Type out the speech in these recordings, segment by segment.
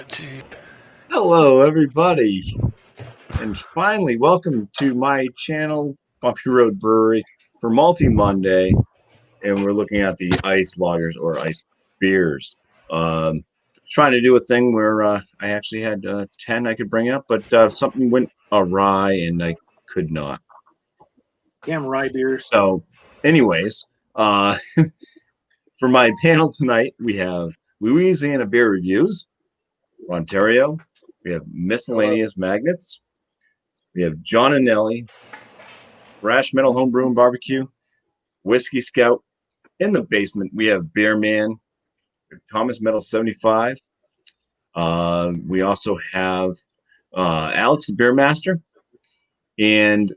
Gee. Hello, everybody, and finally, welcome to my channel, Bumpy Road Brewery, for Malty Monday, and we're looking at the ice lagers or ice beers. Trying to do a thing where I actually had 10 I could bring up, but something went awry and I could not. Damn rye beers. So, anyways, uh, for my panel tonight, we have Louisiana Beer Reviews, Ontario, we have Miscellaneous Magnets, we have John and Nelly, Brash Metal Homebrew and Barbecue, Whiskey Scout. In the basement, we have Beer Man, Thomas Metal 75. We also have Alex the Beer Master, and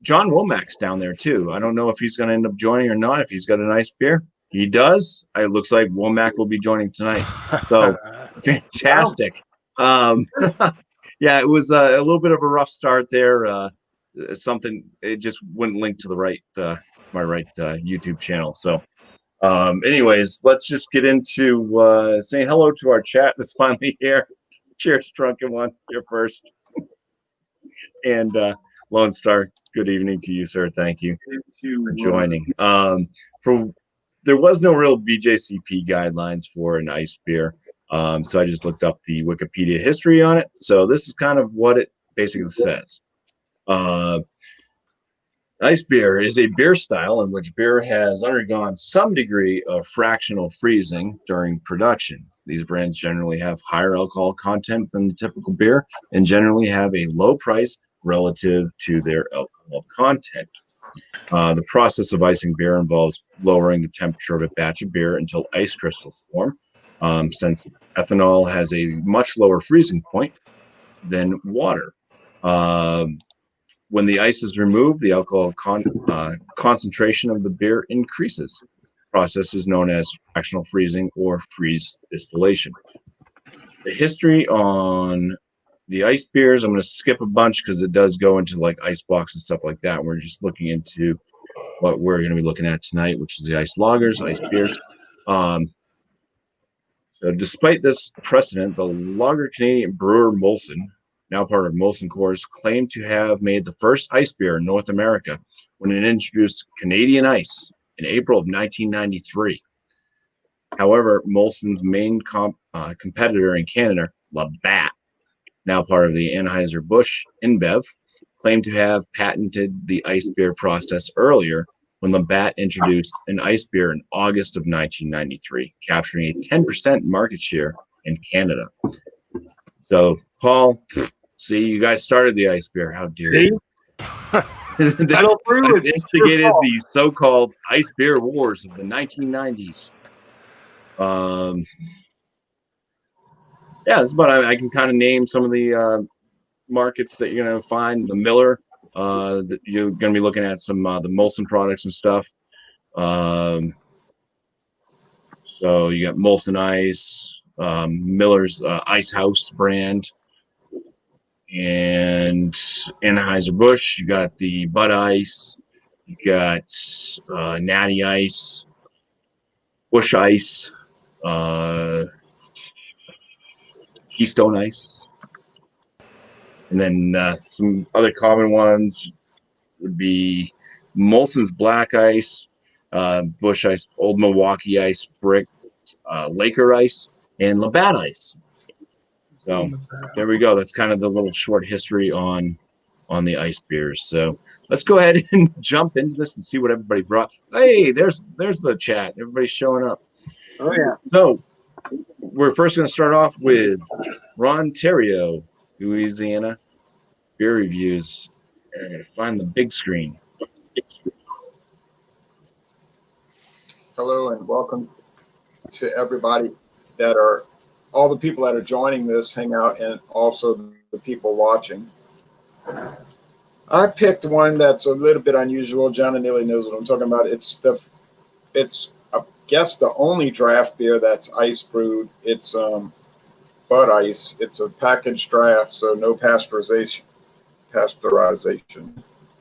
John Womack's down there too. I don't know if he's going to end up joining or not, if he's got a nice beer. He does. It looks like Womack will be joining tonight. So, fantastic. Yeah, it was a little bit of a rough start there. It just wouldn't link to the right my right YouTube channel. So anyways, let's just get into saying hello to our chat that's finally here. Cheers, Drunken One. You're first. And Lone Star, good evening to you, sir. Thank you for joining. There was no real BJCP guidelines for an ice beer. So I just looked up the Wikipedia history on it. So this is kind of what it basically says. Ice beer is a beer style in which beer has undergone some degree of fractional freezing during production. These brands generally have higher alcohol content than the typical beer and generally have a low price relative to their alcohol content. The process of icing beer involves lowering the temperature of a batch of beer until ice crystals form. Since ethanol has a much lower freezing point than water. When the ice is removed, the alcohol concentration of the beer increases. The process is known as fractional freezing or freeze distillation. The history on the ice beers, I'm going to skip a bunch because it does go into like icebox and stuff like that. We're just looking into what we're going to be looking at tonight, which is the ice lagers, ice beers. So despite this precedent, the lager Canadian brewer Molson, now part of Molson Coors, claimed to have made the first ice beer in North America when it introduced Canadian Ice in April of 1993. However, Molson's main competitor in Canada, Labatt, now part of the Anheuser-Busch InBev, claimed to have patented the ice beer process earlier when Labatt introduced an ice beer in August of 1993, capturing a 10% market share in Canada. So, Paul, see, you guys started the ice beer. How dare you? They instigated the so-called ice beer wars of the 1990s. Yeah, that's about I can kind of name some of the markets that you're going to find. The Miller, that you're going to be looking at some the Molson products and stuff. So you got Molson Ice, Miller's Ice House brand, and Anheuser-Busch. You got the Bud Ice, you got Natty Ice, Busch Ice, Keystone Ice, and then some other common ones would be Molson's Black Ice, Busch Ice, Old Milwaukee Ice, Brick, Laker Ice, and Labatt Ice. So there we go. That's kind of the little short history on the ice beers. So let's go ahead and jump into this and see what everybody brought. Hey, there's the chat. Everybody's showing up. Oh yeah. So we're first going to start off with Ontario, Louisiana beer reviews. And I'm going to find the big screen. Hello and welcome to everybody all the people that are joining this hangout and also the people watching. I picked one that's a little bit unusual. John and Neely knows what I'm talking about. It's I guess the only draft beer that's ice brewed. It's Bud Ice. It's a packaged draft, so no pasteurization,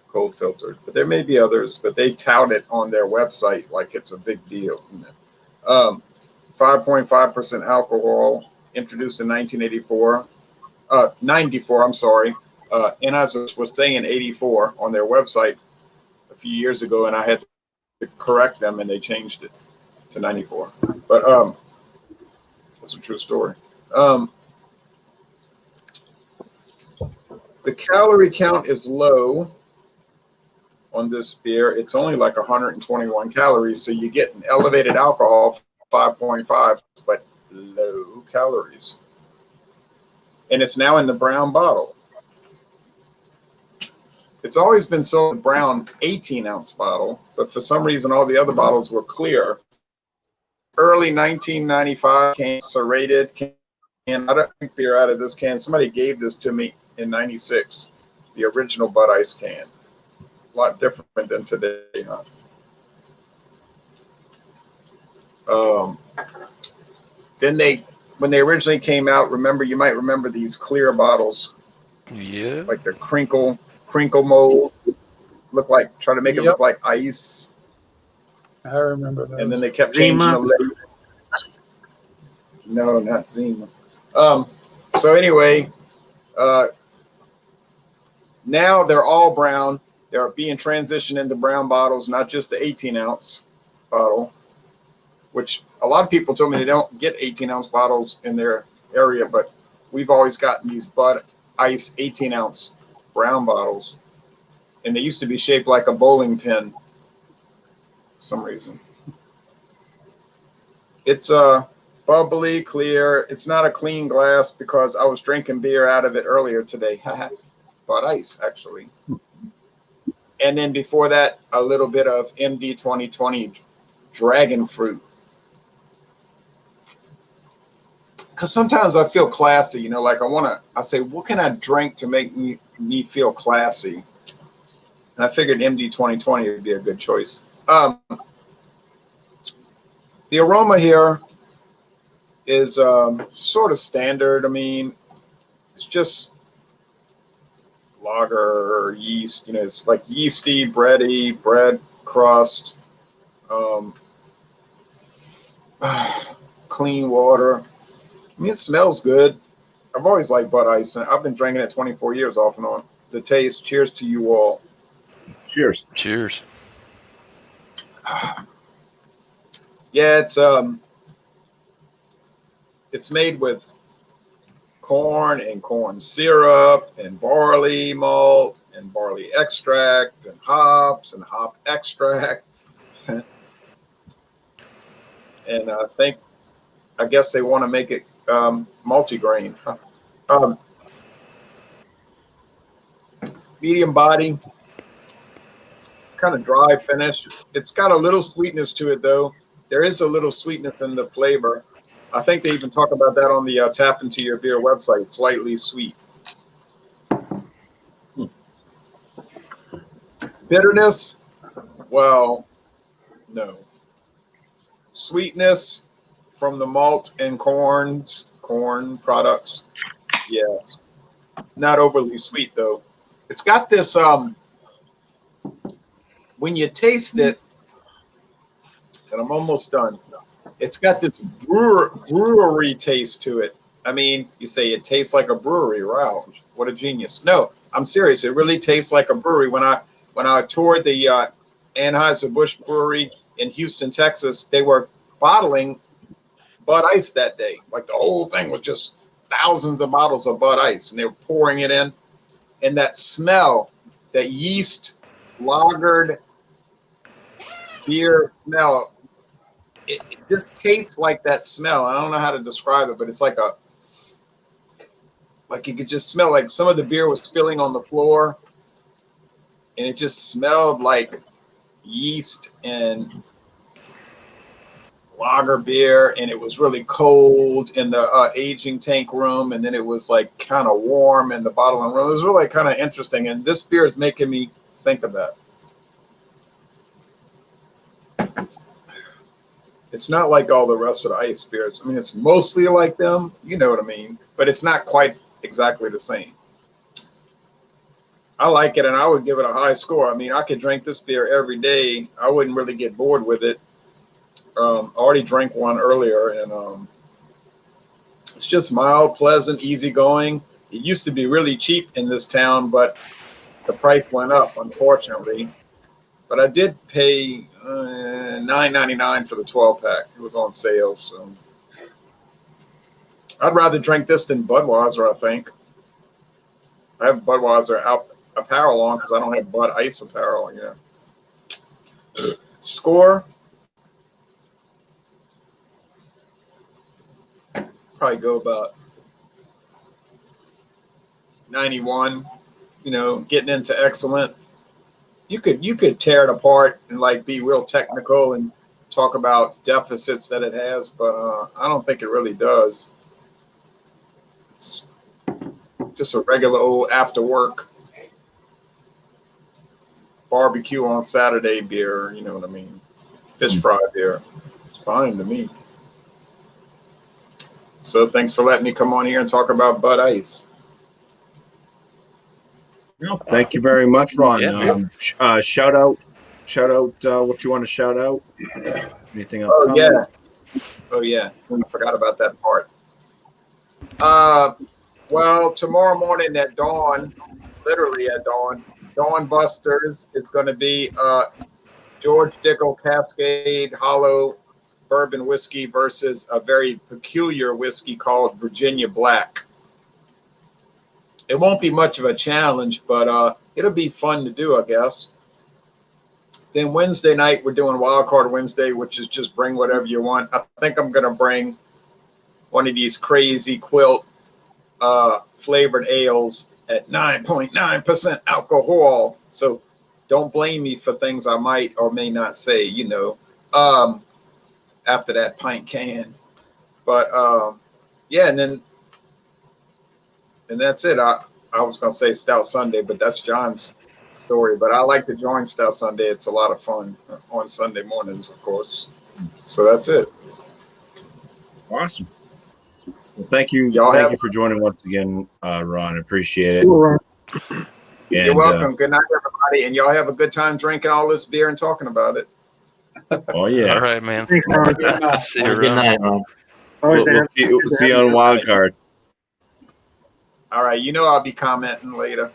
cold filtered. But there may be others, but they tout it on their website like it's a big deal. 5.5% alcohol, introduced in 1984. 94, I'm sorry. Anheuser was saying 84 on their website a few years ago, and I had to correct them, and they changed it to 94. But that's a true story. The calorie count is low on this beer. It's only like 121 calories, so you get an elevated alcohol, 5.5, but low calories. And it's now in the brown bottle. It's always been sold in the brown 18-ounce bottle, but for some reason all the other bottles were clear. Early 1995 can, serrated can. I don't drink beer out of this can. Somebody gave this to me in 96, the original Bud Ice can. A lot different than today, huh? Then when they originally came out, you might remember these clear bottles. Yeah. Like the crinkle mold, try to make it look like ice. I remember that. And then they kept changing the label. No, not Zima. So anyway, now they're all brown. They're being transitioned into brown bottles, not just the 18-ounce bottle, which a lot of people told me they don't get 18-ounce bottles in their area, but we've always gotten these Bud Ice 18-ounce brown bottles, and they used to be shaped like a bowling pin for some reason. It's bubbly, clear. It's not a clean glass because I was drinking beer out of it earlier today. Bud Ice, actually. And then before that, a little bit of MD 2020 dragon fruit. Because sometimes I feel classy, you know, like I say, what can I drink to make me feel classy? And I figured MD 2020 would be a good choice. The aroma here is sort of standard. I mean, it's just lager or yeast, you know, it's like yeasty, bready, bread crust, clean water. I mean, it smells good. I've always liked Bud Ice, and I've been drinking it 24 years off and on. The taste, cheers to you all. Cheers. Cheers. Yeah, it's made with corn and corn syrup and barley malt and barley extract and hops and hop extract. And I guess they want to make it multi-grain. Medium body, kind of dry finish. It's got a little sweetness to it, though. There is a little sweetness in the flavor. I think they even talk about that on the Tap Into Your Beer website, slightly sweet. Bitterness? Well, no. Sweetness from the malt and corn products? Yes. Not overly sweet, though. It's got this, when you taste it, and I'm almost done, it's got this brewery taste to it. I mean, you say it tastes like a brewery. Wow, what a genius. No, I'm serious. It really tastes like a brewery. When I toured the Anheuser-Busch brewery in Houston, Texas, they were bottling Bud Ice that day. Like the whole thing was just thousands of bottles of Bud Ice, and they were pouring it in. And that smell, that yeast lagered beer smell, it just tastes like that smell. I don't know how to describe it, but it's like you could just smell like some of the beer was spilling on the floor, and it just smelled like yeast and lager beer, and it was really cold in the aging tank room, and then it was like kind of warm in the bottling room. It was really kind of interesting, and this beer is making me think of that. It's not like all the rest of the ice beers. I mean, it's mostly like them, you know what I mean, but it's not quite exactly the same. I like it, and I would give it a high score. I mean, I could drink this beer every day. I wouldn't really get bored with it. I already drank one earlier, and It's just mild, pleasant, easygoing. It used to be really cheap in this town, but the price went up, unfortunately. But I did pay $9.99 for the 12-pack. It was on sale, so I'd rather drink this than Budweiser, I think. I have Budweiser apparel on because I don't have Bud Ice apparel, you know. Score, probably go about 91. You know, getting into excellent. You could tear it apart and like be real technical and talk about deficits that it has, but I don't think it really does. It's just a regular old after work barbecue on Saturday beer, you know what I mean? Fish fry beer. It's fine to me. So thanks for letting me come on here and talk about Bud Ice. No, thank you very much, Ron. Yeah. Shout out what you want to shout out. Anything else? Oh yeah, I forgot about that part. Well, tomorrow morning at dawn, literally at dawn, Dawn Busters, it's going to be George Dickel Cascade Hollow Bourbon Whiskey versus a very peculiar whiskey called Virginia Black. It won't be much of a challenge, but it'll be fun to do, I guess. Then Wednesday night, we're doing Wild Card Wednesday, which is just bring whatever you want. I think I'm going to bring one of these crazy quilt flavored ales at 9.9% alcohol. So don't blame me for things I might or may not say, you know, after that pint can. But yeah, and that's it. I was going to say Stout Sunday, but that's John's story. But I like to join Stout Sunday. It's a lot of fun on Sunday mornings, of course. So that's it. Awesome. Well, thank you. Y'all thank you for joining once again, Ron. I appreciate it. Cool, Ron. You're welcome. Good night, everybody. And y'all have a good time drinking all this beer and talking about it. Oh, yeah. All right, man. Thanks, Ron. See you Good around. night, Ron. Always We'll see you on Wild Card. All right. You know I'll be commenting later.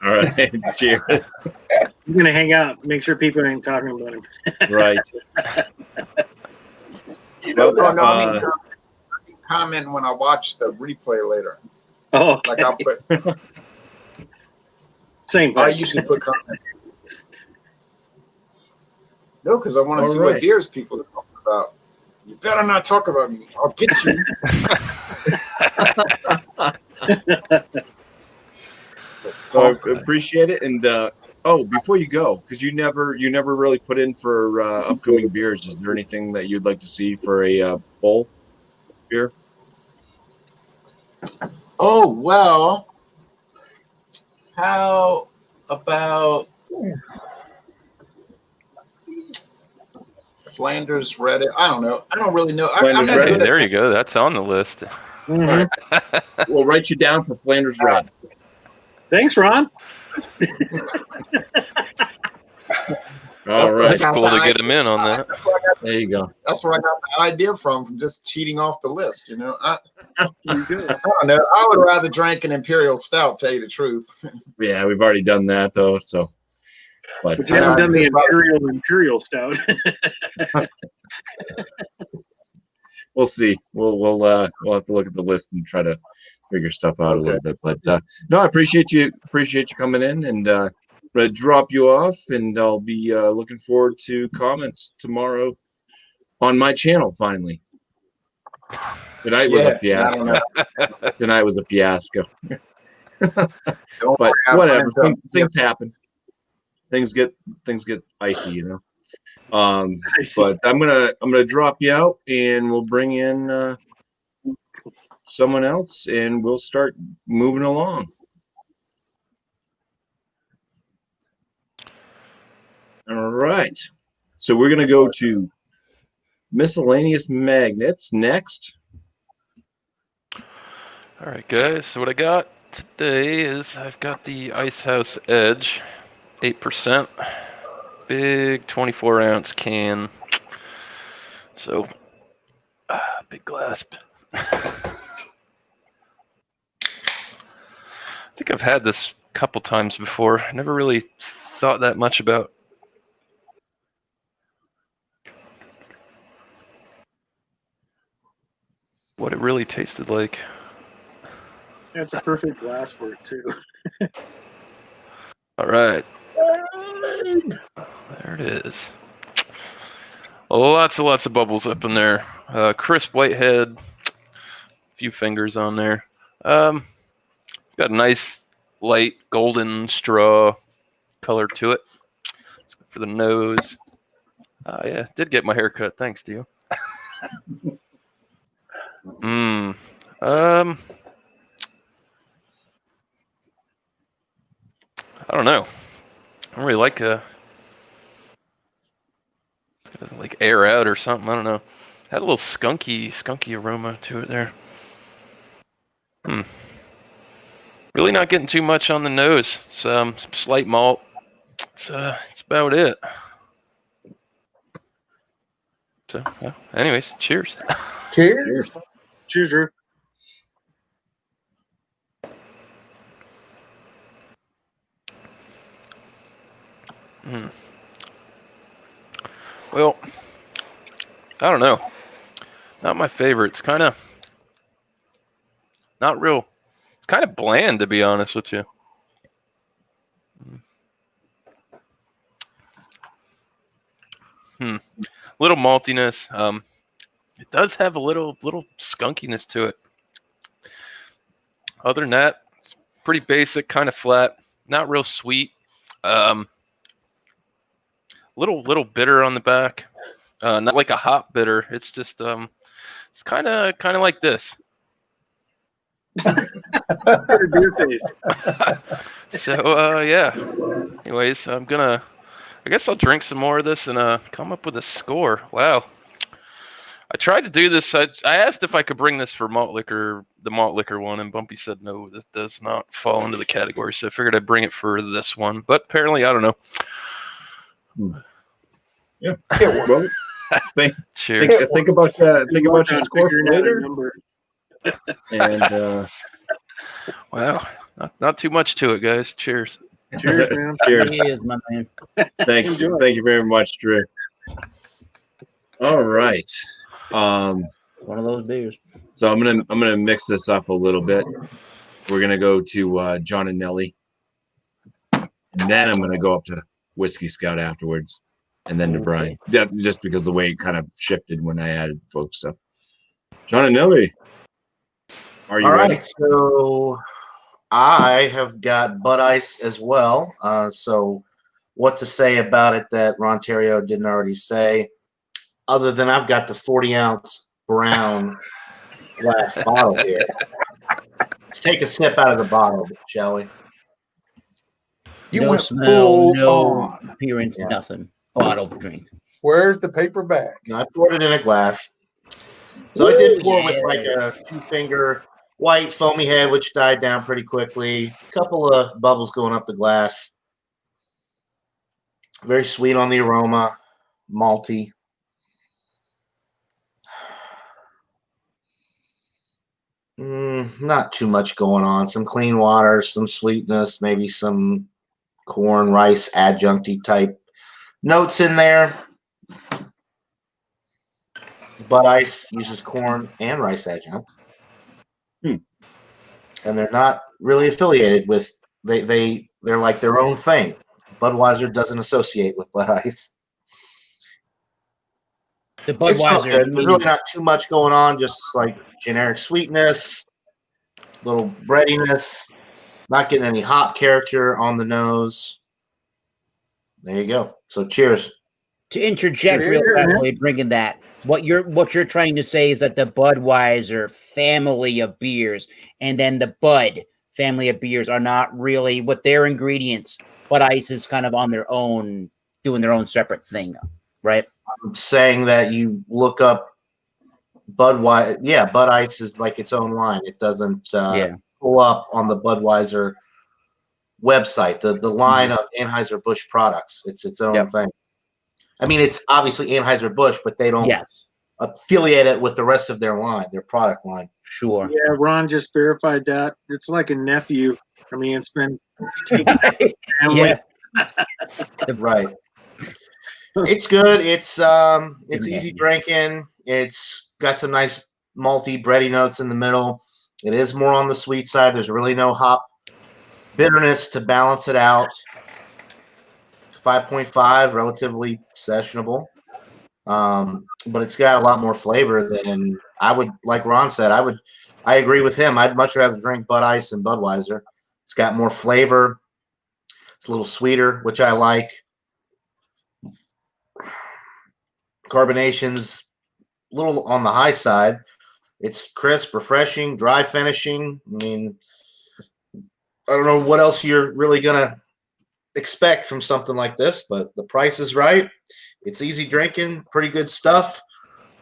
All right. Cheers. You're gonna hang out, make sure people ain't talking about him. Right. No, I mean comment when I watch the replay later. Oh, okay. Like I'll put. Same thing. I usually put comment. No, because I want to All see right. what beers people are talking about. You better not talk about me. I'll get you. So I appreciate it. And before you go, because you never really put in for upcoming beers. Is there anything that you'd like to see for a bowl beer? Oh, well, how about Flanders Red? I don't know. I don't really know. I'm Flanders not Red. good at There you go. That's on the list. Mhm. We'll write you down for Flanders Red. Thanks, Ron. All right. That's cool to get him in on that. There you go. That's where I got the idea from just cheating off the list. You know, I You good. don't know. I would rather drink an Imperial Stout, tell you the truth. Yeah, we've already done that though. So, But you haven't done the Imperial Stout. we'll see. We'll have to look at the list and try to figure stuff out a little bit. But no, I appreciate you coming in, and I'm gonna drop you off, and I'll be looking forward to comments tomorrow on my channel. Finally, tonight was a fiasco. Tonight was a fiasco. But whatever, things happen. Things get icy, you know. But I'm gonna drop you out, and we'll bring in someone else, and we'll start moving along. All right. So we're gonna go to miscellaneous magnets next. All right, guys. So what I got today is I've got the Ice House Edge, 8%, big 24-ounce can. So, big glass. think I've had this a couple times before. I never really thought that much about what it really tasted like. Yeah, it's a perfect glass for it too. All right. There it is. Lots and lots of bubbles up in there. Crisp white head. Few fingers on there. It's got a nice light golden straw color to it. Let's go for the nose. Yeah, did get my hair cut. Thanks to you. I don't know. I don't really like like air out or something. I don't know. Had a little skunky aroma to it there. Really not getting too much on the nose. Some slight malt. It's about it. So, well, anyways, cheers. Cheers. Cheers, Drew. Well, I don't know. Not my favorite. It's kind of not real. It's kind of bland, to be honest with you. Little maltiness. It does have a little skunkiness to it. Other than that, it's pretty basic, kind of flat. Not real sweet. Little bitter on the back. Not like a hop bitter. It's just it's kind of like this. So yeah. Anyways, I guess I'll drink some more of this and come up with a score. Wow. I tried to do this. I asked if I could bring this for the malt liquor one, and BuMpy said no, this does not fall into the category. So I figured I'd bring it for this one. But apparently, I don't know. Yeah. Well, Cheers. think about your score for later. And wow, not too much to it, guys. Cheers. Cheers, man. cheers. Cheers, my man. Thank you very much, Drew. All right. One of those beers. So I'm gonna mix this up a little bit. We're gonna go to John and Nelly, and then I'm gonna go up to Whiskey Scout afterwards, and then to Brian. Yeah, just because the way it kind of shifted when I added folks. So, John and Nelly, are you ready? All right, so I have got Bud Ice as well. So what to say about it that Rontario didn't already say, other than I've got the 40-ounce brown glass bottle here. Let's take a sip out of the bottle, shall we? No went smell, full no on. appearance, Yeah. nothing. Bottle drink. Where's the paper bag? And I poured it in a glass. So I did pour with yeah. like a 2-finger white foamy head, which died down pretty quickly. A couple of bubbles going up the glass. Very sweet on the aroma, malty. Not too much going on. Some clean water, some sweetness, maybe some corn, rice, adjuncty type notes in there. Bud Ice uses corn and rice adjunct. And they're not really affiliated with they're like their own thing. Budweiser doesn't associate with Bud Ice. The It's not Budweiser. good. There's really not too much going on, just like generic sweetness, little breadiness, not getting any hop character on the nose. There you go. So cheers. To interject real quickly, bringing that, what you're trying to say is that the Budweiser family of beers and then the Bud family of beers are not really with their ingredients. Bud Ice is kind of on their own, doing their own separate thing, right? I'm saying that you look up Budweiser. Yeah, Bud Ice is like its own line. It doesn't pull up on the Budweiser website. The line of Anheuser-Busch products. It's its own thing. I mean, it's obviously Anheuser-Busch, but they don't affiliate it with the rest of their line, their product line. Sure. Yeah, Ron just verified that. It's like a nephew I mean, it's been taken family. Yeah. Right. It's good. It's easy drinking. It's got some nice malty bready notes in the middle. It is more on the sweet side. There's really no hop bitterness to balance it out. 5.5, relatively sessionable. But it's got a lot more flavor than I would, like Ron said, I agree with him. I'd much rather drink Bud Ice than Budweiser. It's got more flavor. It's a little sweeter, which I like. Carbonation's a little on the high side. It's crisp, refreshing, dry finishing. I mean, I don't know what else you're really gonna expect from something like this, but the price is right. It's easy drinking, pretty good stuff.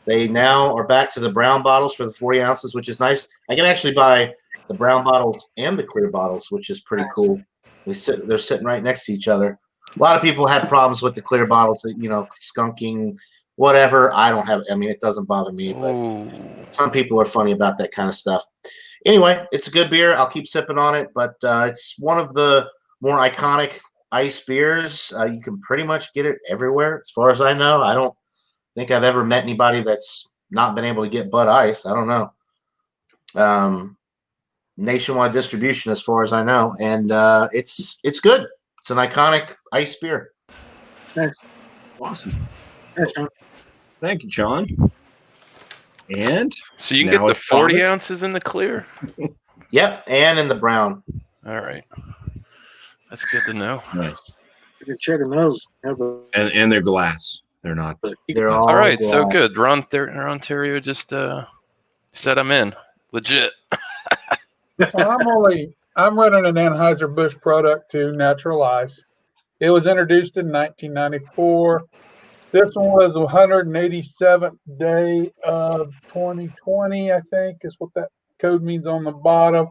They now are back to the brown bottles for the 40 ounces, which is nice. I can actually buy the brown bottles and the clear bottles, which is pretty cool. They're sitting right next to each other. A lot of people had problems with the clear bottles, you know, skunking, whatever. I don't have. I mean, it doesn't bother me, but some people are funny about that kind of stuff. Anyway, it's a good beer. I'll keep sipping on it, but it's one of the more iconic ice beers. You can pretty much get it everywhere, as far as I know. I don't think I've ever met anybody that's not been able to get Bud Ice. I don't know. Nationwide distribution, as far as I know, and it's good. It's an iconic ice beer. Thanks. Awesome. Thanks, John. Thank you, John. And So you can now get the it's 40 Thomas. ounces in the clear? Yep, and in the brown. All right. That's good to know. Nice. You can check those. And they're glass. They're not. They're all All right, so glass. good. Ron Ontario just said I'm in. Legit. Well, I'm running an Anheuser-Busch product too, Natural Ice. It was introduced in 1994. This one was the 187th day of 2020, I think, is what that code means on the bottom.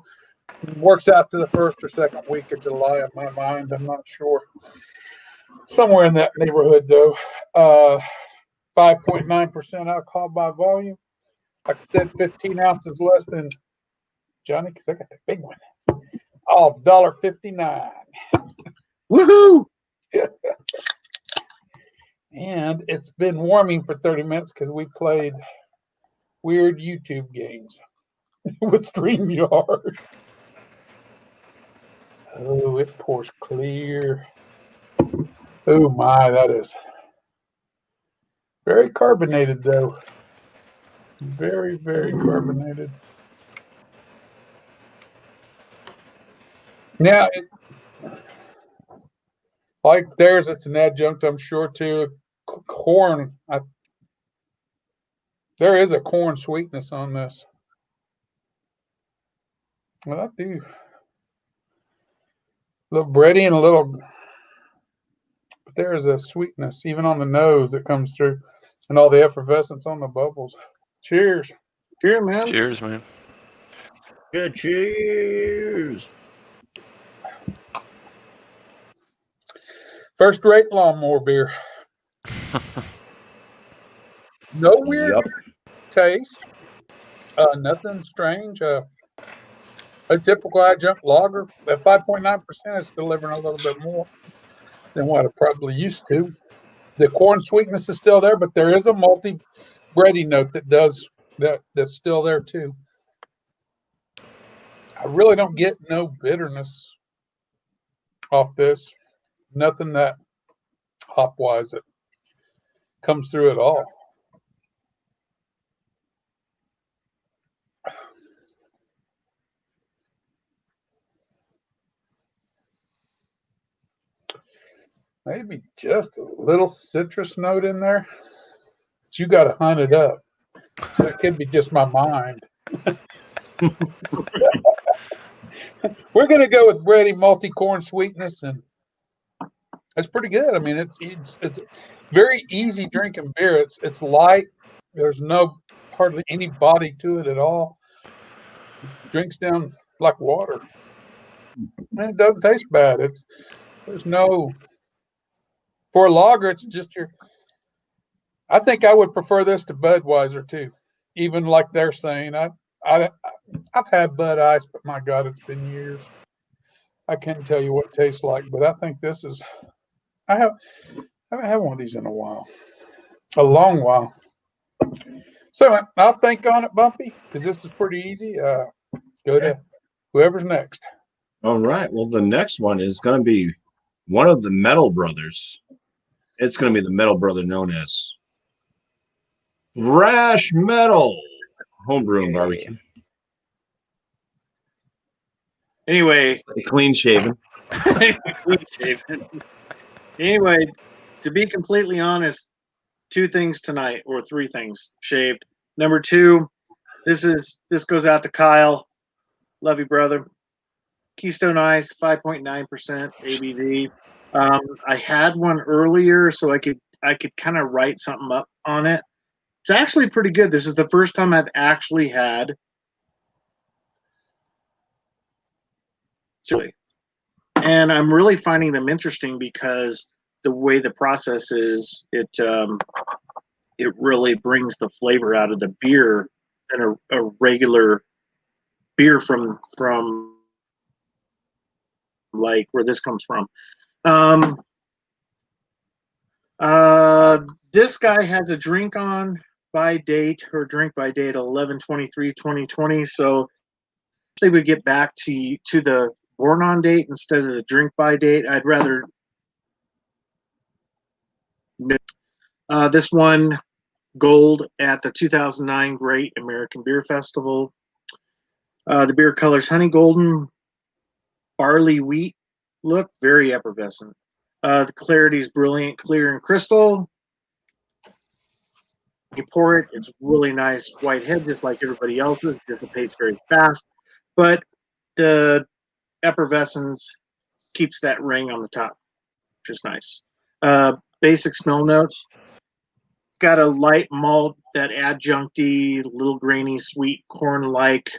It works out to the first or second week of July in my mind. I'm not sure. Somewhere in that neighborhood, though. 5.9% alcohol by volume. Like I said, 15 ounces less than Johnny, because I got the big one. Oh, $1.59. Woohoo! And it's been warming for 30 minutes because we played weird YouTube games with StreamYard. Oh, it pours clear. Oh my, that is very carbonated though. Very, very carbonated. Now, like theirs, it's an adjunct, I'm sure, to corn. There is a corn sweetness on this. Well, I do. A little bready and a little, but there is a sweetness even on the nose that comes through, and all the effervescence on the bubbles. Cheers. Cheers, man. Cheers, man. Good cheers. First rate lawnmower beer. No weird taste. Nothing strange. A typical adjunct lager. At 5.9%, it's delivering a little bit more than what it probably used to. The corn sweetness is still there, but there is a malty bready note that's still there too. I really don't get no bitterness off this. Nothing that hop wise that comes through at all. Maybe just a little citrus note in there. But you got to hunt it up. So it could be just my mind. We're going to go with bready multi-corn sweetness, and it's pretty good. I mean, it's very easy drinking beer. It's light. There's hardly any body to it at all. It drinks down like water. And it doesn't taste bad. There's no, for a lager, it's just I think I would prefer this to Budweiser too. Even like they're saying, I've had Bud Ice, but my God, it's been years. I can't tell you what it tastes like, but I think this is. I haven't had one of these in a while, a long while. So I'll think on it, BuMpy, because this is pretty easy. Go to whoever's next. All right. Well, the next one is going to be one of the Metal Brothers. It's going to be the Metal Brother known as Thrash Metal Homebrew and Barbecue. Anyway, Clean shaven. clean shaven. Anyway, to be completely honest, 2 things tonight, or 3 things shaved. Number 2, this goes out to Kyle. Love you, brother. Keystone Ice, 5.9% ABV. I had one earlier, so I could kind of write something up on it. It's actually pretty good. This is the first time I've actually had. And I'm really finding them interesting because the way the process is, it really brings the flavor out of the beer than a regular beer from like where this comes from. This guy has a drink by date 11/23/2020. So they would get back to the born on date instead of the drink by date. I'd rather this one gold at the 2009 Great American Beer Festival. The beer colors honey golden, barley wheat look, very effervescent. The clarity is brilliant, clear, and crystal. You pour it, it's really nice white head, just like everybody else's. Dissipates very fast, but the effervescence keeps that ring on the top, which is nice. Basic smell notes. Got a light malt, that adjuncty, little grainy, sweet corn-like,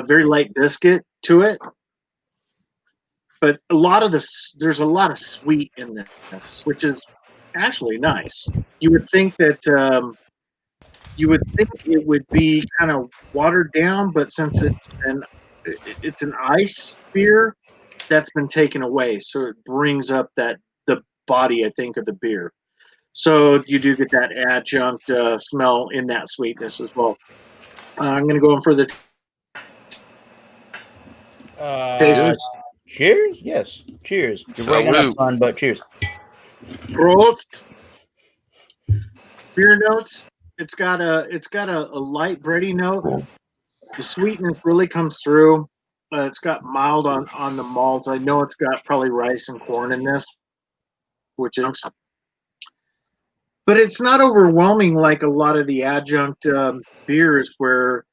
very light biscuit to it. But there's a lot of sweet in this, which is actually nice. You would think that it would be kind of watered down, but since it's an ice beer, that's been taken away, so it brings up the body, I think, of the beer. So you do get that adjunct smell in that sweetness as well. I'm going to go in for the Cheers. Cheers. Yes. Cheers. You're breaking up, son, but cheers. Prost. Beer notes. It's got a light bready note. The sweetness really comes through. It's got mild on the malt. I know it's got probably rice and corn in this, which is, but it's not overwhelming like a lot of the adjunct beers, where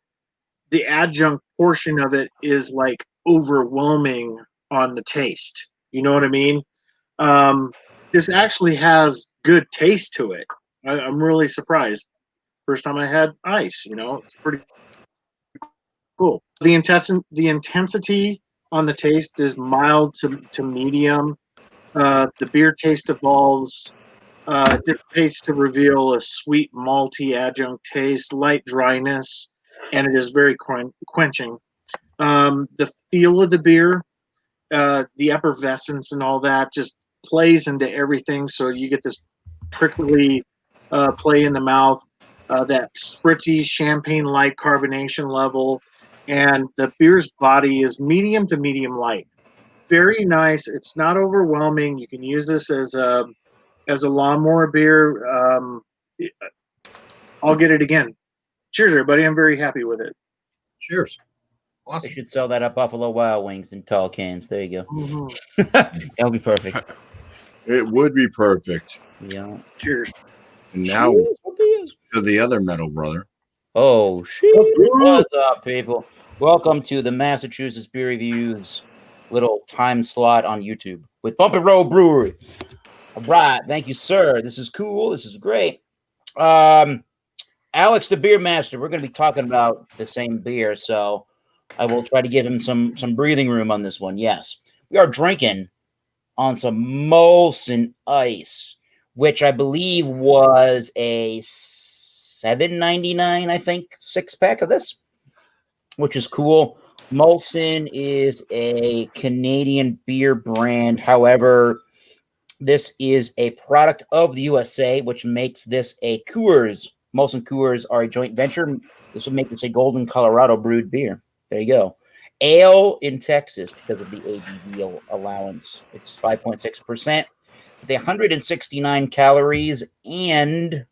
the adjunct portion of it is like overwhelming on the taste. You know what I mean? This actually has good taste to it. I'm really surprised. First time I had ice, it's pretty cool. The intensity on the taste is mild to medium. The beer taste evolves, dissipates to reveal a sweet malty adjunct taste, light dryness, and it is very quenching. The feel of the beer, the effervescence and all that just plays into everything, so you get this prickly play in the mouth, that spritzy champagne-like carbonation level, and the beer's body is medium to medium light. Very nice. It's not overwhelming. You can use this as a lawnmower beer. I'll get it again. Cheers, everybody. I'm very happy with it. Cheers. Awesome. They should sell that at Buffalo Wild Wings in tall cans. There you go. Mm-hmm. That'll be perfect. It would be perfect. Yeah. Cheers. And now to the other Metal Brother. Oh, shit. What's up, people? Welcome to the Massachusetts Beer Reviews little time slot on YouTube with Bumpy Road Brewery. All right. Thank you, sir. This is cool. This is great. Alex, the beer master, we're going to be talking about the same beer, so I will try to give him some breathing room on this one. Yes. We are drinking on some Molson Ice, which I believe was a $7.99, I think, 6-pack of this, which is cool. Molson is a Canadian beer brand. However, this is a product of the USA, which makes this a Coors. Molson Coors are a joint venture. This would make this a Golden Colorado brewed beer. There you go. Ale in Texas because of the ABV allowance. It's 5.6%. The 169 calories and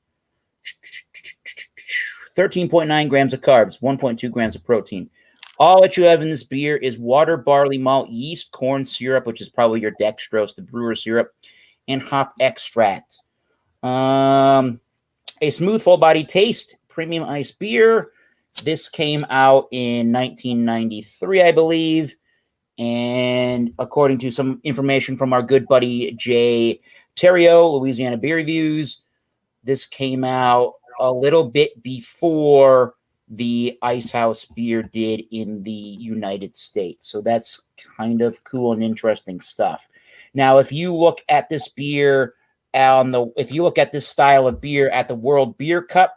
13.9 grams of carbs, 1.2 grams of protein. All that you have in this beer is water, barley malt, yeast, corn syrup, which is probably your dextrose, the brewer syrup, and hop extract. A smooth, full-body taste, premium ice beer. This came out in 1993, I believe. And according to some information from our good buddy Jay Terrio, Louisiana Beer Reviews, this came out a little bit before the Ice House beer did in the United States. So that's kind of cool and interesting stuff. Now, if you look at this beer if you look at this style of beer at the World Beer Cup,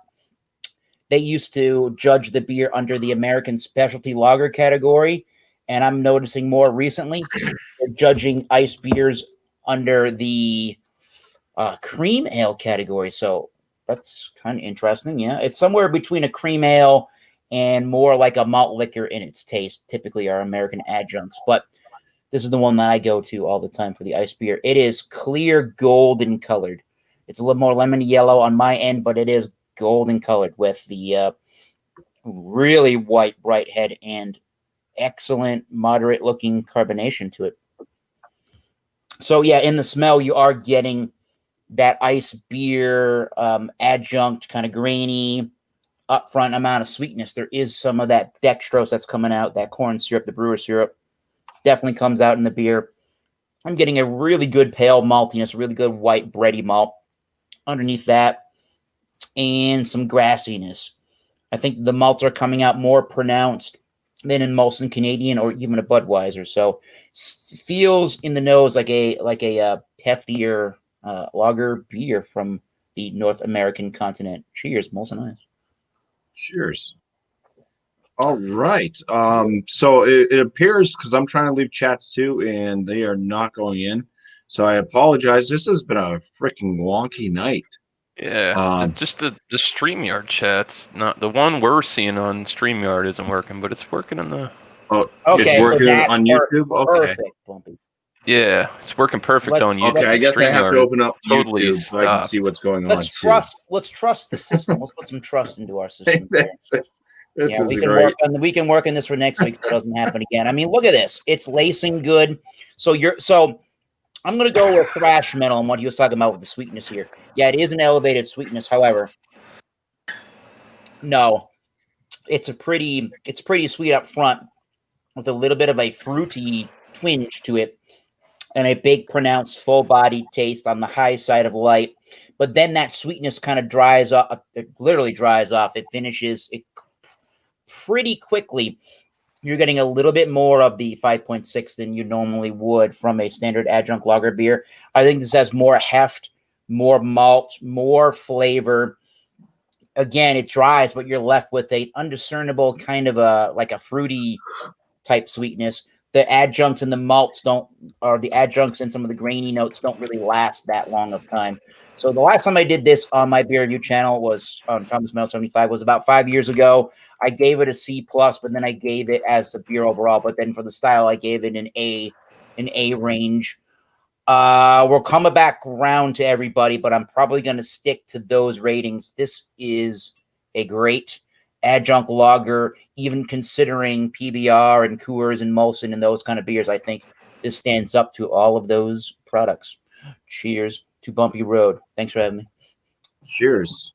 they used to judge the beer under the American Specialty Lager category. And I'm noticing more recently, they're judging ice beers under the cream ale category. So that's kind of interesting. Yeah, it's somewhere between a cream ale and more like a malt liquor in its taste, typically our American adjuncts. But this is the one that I go to all the time for the ice beer. It is clear golden colored. It's a little more lemony yellow on my end, but it is golden colored with the really white, bright head and excellent, moderate looking carbonation to it. So yeah, in the smell, you are getting that ice beer adjunct, kind of grainy, upfront amount of sweetness. There is some of that dextrose that's coming out, that corn syrup, the brewer syrup, definitely comes out in the beer. I'm getting a really good pale maltiness, really good white bready malt underneath that, and some grassiness. I think the malts are coming out more pronounced than in Molson Canadian or even a Budweiser. So feels in the nose like a heftier lager beer from the North American continent. Cheers, Molson Ice. Cheers. All right. So it appears, because I'm trying to leave chats too, and they are not going in. So I apologize. This has been a freaking wonky night. Yeah, just the StreamYard chat's not the one we're seeing on StreamYard isn't working, but it's working in the. Oh, okay, it's working so on YouTube. Okay. Perfect, BuMpy. Yeah, it's working perfect on YouTube. Okay, I guess I have to open up totally YouTube so I can see what's going on. Let's trust the system. Let's put some trust into our system. This is great. We can work on this for next week so it doesn't happen again. I mean, look at this. It's lacing good. So I'm going to go with thrash metal and what he was talking about with the sweetness here. Yeah, it is an elevated sweetness. However, no, it's pretty sweet up front with a little bit of a fruity twinge to it and a big pronounced full body taste on the high side of light. But then that sweetness kind of dries off. It literally dries off. It finishes it pretty quickly. You're getting a little bit more of the 5.6 than you normally would from a standard adjunct lager beer. I think this has more heft, more malt, more flavor. Again, it dries, but you're left with a undiscernible kind of like a fruity type sweetness. The adjuncts and the malts the adjuncts and some of the grainy notes don't really last that long of time. So the last time I did this on my beer review channel was on Thomas Metal 75 was about 5 years ago. I gave it a C+, but then I gave it as a beer overall. But then for the style, I gave it an A range. We're coming back around to everybody, but I'm probably going to stick to those ratings. This is a great adjunct lager, even considering PBR and Coors and Molson and those kind of beers. I think this stands up to all of those products. Cheers to Bumpy Road. Thanks for having me. Cheers.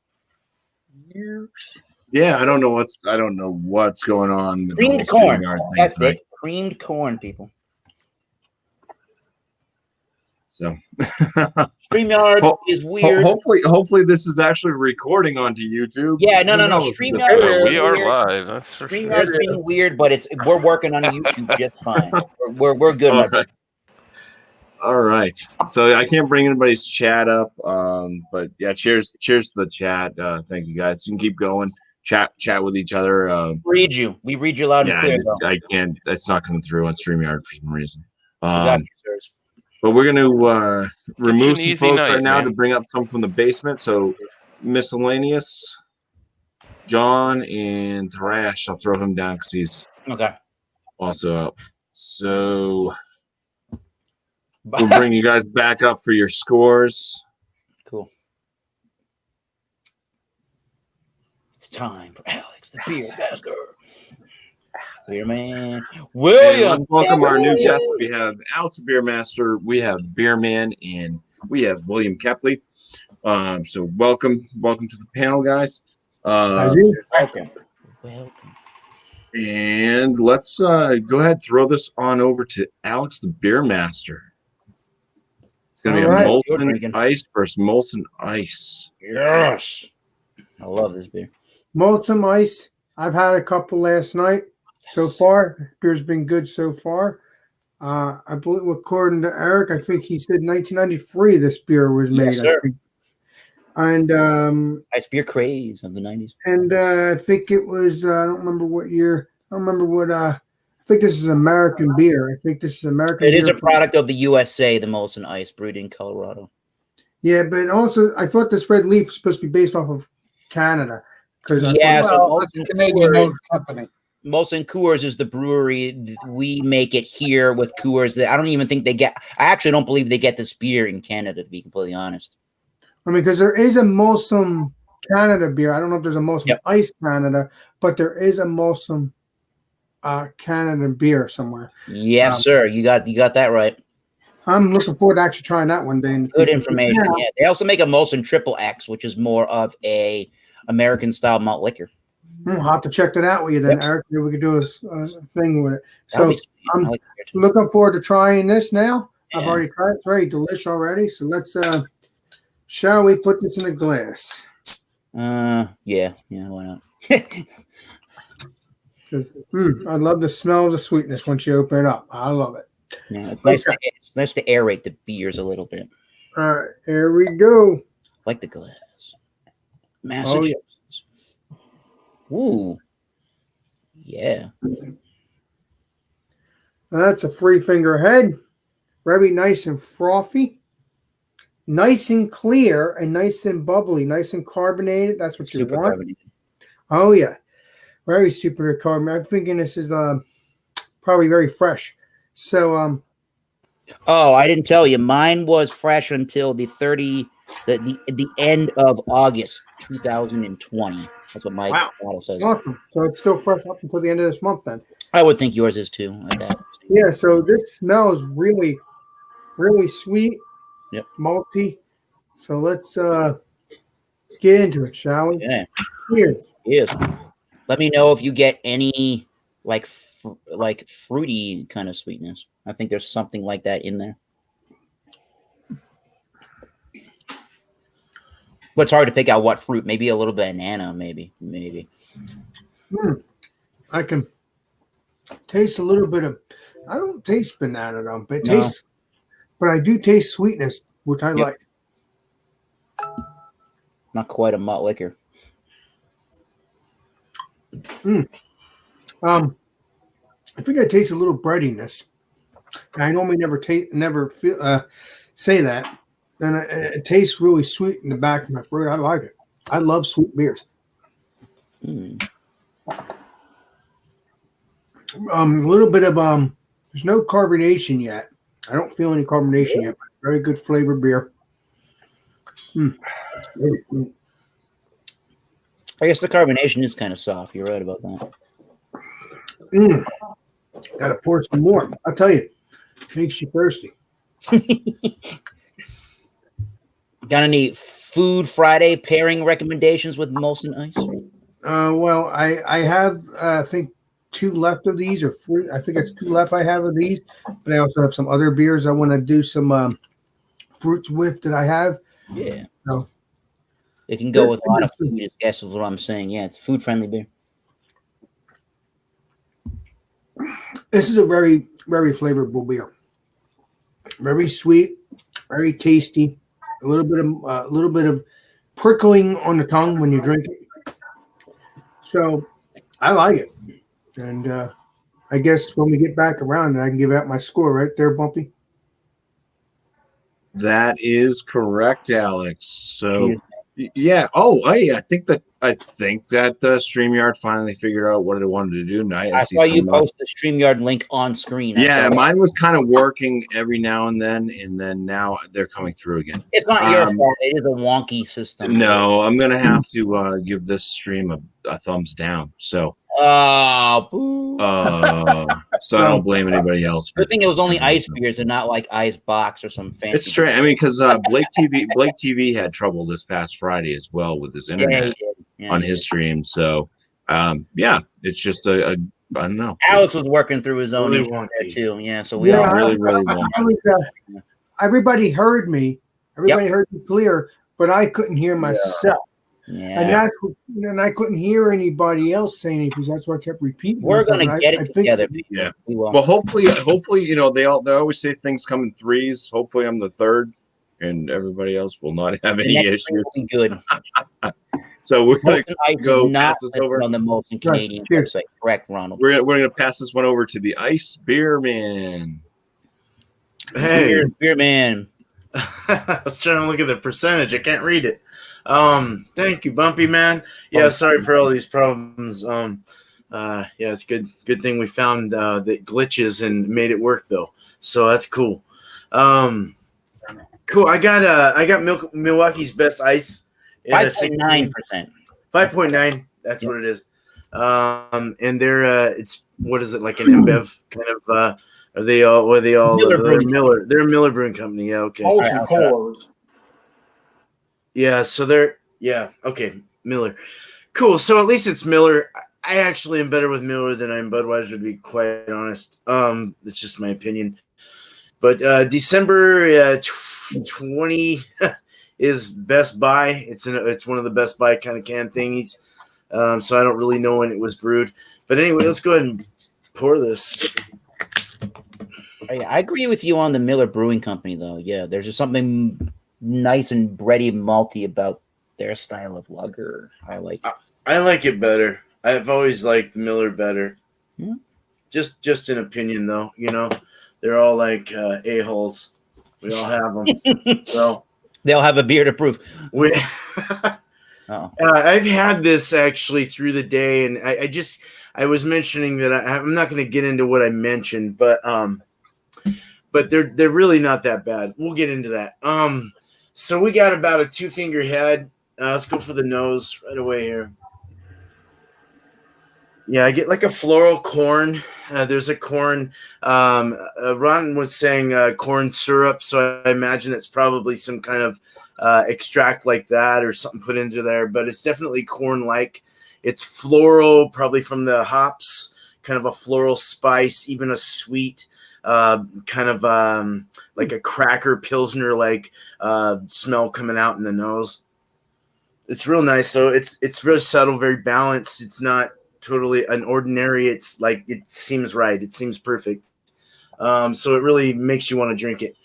Yeah, I don't know what's going on. With creamed corn. That's it. Creamed corn, people. So StreamYard is weird. Hopefully this is actually recording onto YouTube. Yeah, no. StreamYard. We are live. That's for sure. StreamYard's being weird, but we're working on YouTube just fine. We're good. All right. So I can't bring anybody's chat up, but yeah, cheers to the chat. Thank you guys. You can keep going. chat with each other. Read you. We read you loud and clear. I can't. That's not coming through on StreamYard for some reason. We got you, sirs. But we're going to remove some easy folks night, right now man. to bring up some from the basement. So miscellaneous, John and Thrash. I'll throw him down because he's Okay. also up. So we'll bring you guys back up for your scores. Cool. It's time for Alex, the beer master. Beer man. William. Welcome our new guests. We have Alex, the beer master. We have Beer Man, and we have William Kepley. So welcome to the panel, guys. Welcome. And let's go ahead, throw this on over to Alex, the beer master. It's going to be a Molson Ice versus Molson Ice. Yes. I love this beer. Molson Ice. I've had a couple last night so far. Beer's been good so far. I believe, according to Eric, I think he said 1993 this beer was made. Yes, sir. I think. And Ice beer craze of the 90s. And I think it was, I don't remember what year. I don't remember what, I think this is American beer. I think this is American beer. It is a product of the USA, the Molson Ice, brewed in Colorado. Yeah, but also, I thought this Red Leaf was supposed to be based off of Canada. Yeah, so it's a Canadian-owned company. Molson Coors is the brewery. We make it here with Coors. I don't even think they get, I actually don't believe they get this beer in Canada, to be completely honest. I mean, because there is a Molson Canada beer. I don't know if there's a Molson Ice Canada, but there is a Molson Canada beer somewhere. Yes, sir. You got that right. I'm looking forward to actually trying that one day. Good information. Yeah. They also make a Molson Triple X, which is more of a American style malt liquor. I'll have to check that out with you then, Eric. Maybe we could do a thing with it. So I'm looking forward to trying this now. Yeah. I've already tried it. It's very delicious already. So let's shall we put this in a glass? Yeah, why not? Because I love the smell of the sweetness once you open it up. I love it. Yeah, it's nice. It's nice to aerate the beers a little bit. All right, here we go. Like the glass. Massachusetts. Oh, yeah. Ooh. Yeah. That's a 3-finger head. Very nice and frothy. Nice and clear and nice and bubbly. Nice and carbonated. That's what you want. Carbonated. Oh, yeah. Very super carbonated. I'm thinking this is probably very fresh. So, oh, I didn't tell you. Mine was fresh until the end of August 2020. That's what my bottle says. Awesome. So it's still fresh up until the end of this month then. I would think yours is too. Like that. Yeah, so this smells really, really sweet. Yep. Malty. So let's get into it, shall we? Yeah. Cheers. Yes. Let me know if you get any like fruity kind of sweetness. I think there's something like that in there. But it's hard to pick out what fruit. Maybe a little banana, maybe. I can taste a little bit of, I don't taste banana though, but but I do taste sweetness, which I like. Not quite a malt liquor. I think I taste a little breadiness. I normally never feel say that, and it tastes really sweet in the back of my throat. I like it. I love sweet beers. A little bit of there's no carbonation yet. I don't feel any carbonation yet. But very good flavor beer. I guess the carbonation is kind of soft. You're right about that. Gotta pour some more. I'll tell you, it makes you thirsty. Got any Food Friday pairing recommendations with Molson Ice? Well, I have I think 2 left of these, or 3. I think it's 2 left I have of these, but I also have some other beers I want to do some fruits with that I have. Yeah. So it can go with a lot of food, I guess is what I'm saying. Yeah, it's food friendly beer. This is a very, very flavorful beer. Very sweet, very tasty. A little bit of prickling on the tongue when you drink it. So I like it. And I guess when we get back around, I can give out my score right there, Bumpy. That is correct, Alex. So, yeah. Oh, I think that StreamYard finally figured out what it wanted to do. Now I saw you post the StreamYard link on screen. Yeah, mine was kind of working every now and then now they're coming through again. It's not your fault. It is a wonky system. No, I'm gonna have to give this stream a thumbs down. So, so I don't blame anybody else. I think it was only ice beers and not like ice box or some fancy. It's strange. I mean, because Blake TV had trouble this past Friday as well with his internet on his stream. So, it's just I don't know. Alex was working through his own issue there too. Yeah, so we all really want. Everybody heard me. Everybody heard me clear, but I couldn't hear myself. Yeah. And I couldn't hear anybody else saying anything because that's why I kept repeating. We're gonna get it together. Yeah. Well, hopefully, they always say things come in threes. Hopefully, I'm the third, and everybody else will not have any issues. Good. So we're gonna go not pass this over on the Molson Canadian website. Correct, Ronald. We're gonna pass this one over to the Ice Beer Man. Hey, Beer Man. I was trying to look at the percentage. I can't read it. Thank you, Bumpy Man. Yeah, sorry for all these problems. It's good thing we found the glitches and made it work though. So that's cool. Cool. I got Milwaukee's best ice. 5.9%. 5.9. That's what it is. And they're it's what is it, like an InBev kind of are they all Miller? They're a Miller Brewing Company. Yeah, okay. Yeah, so okay, Miller. Cool. So at least it's Miller. I actually am better with Miller than I am Budweiser, to be quite honest. It's just my opinion. But December 20 is Best Buy. It's one of the Best Buy kind of can thingies. So I don't really know when it was brewed. But anyway, let's go ahead and pour this. I agree with you on the Miller Brewing Company, though. Yeah, there's just something nice and bready and malty about their style of lager. I like it better. I've always liked the Miller better. Yeah. Just an opinion, though. They're all like a-holes. We all have them. So they'll have a beer to prove. I've had this actually through the day, and I was mentioning that I'm not going to get into what I mentioned, but they're really not that bad. We'll get into that. So we got about a 2-finger head. Let's go for the nose right away here. Yeah, I get like a floral corn. There's a corn. Ron was saying corn syrup, so I imagine it's probably some kind of extract like that or something put into there. But it's definitely corn-like. It's floral, probably from the hops, kind of a floral spice, even a sweet, kind of like a cracker Pilsner like smell coming out in the nose. It's real nice. So it's very subtle, very balanced. It's not totally an ordinary. It's like it seems right. It seems perfect. So it really makes you want to drink it.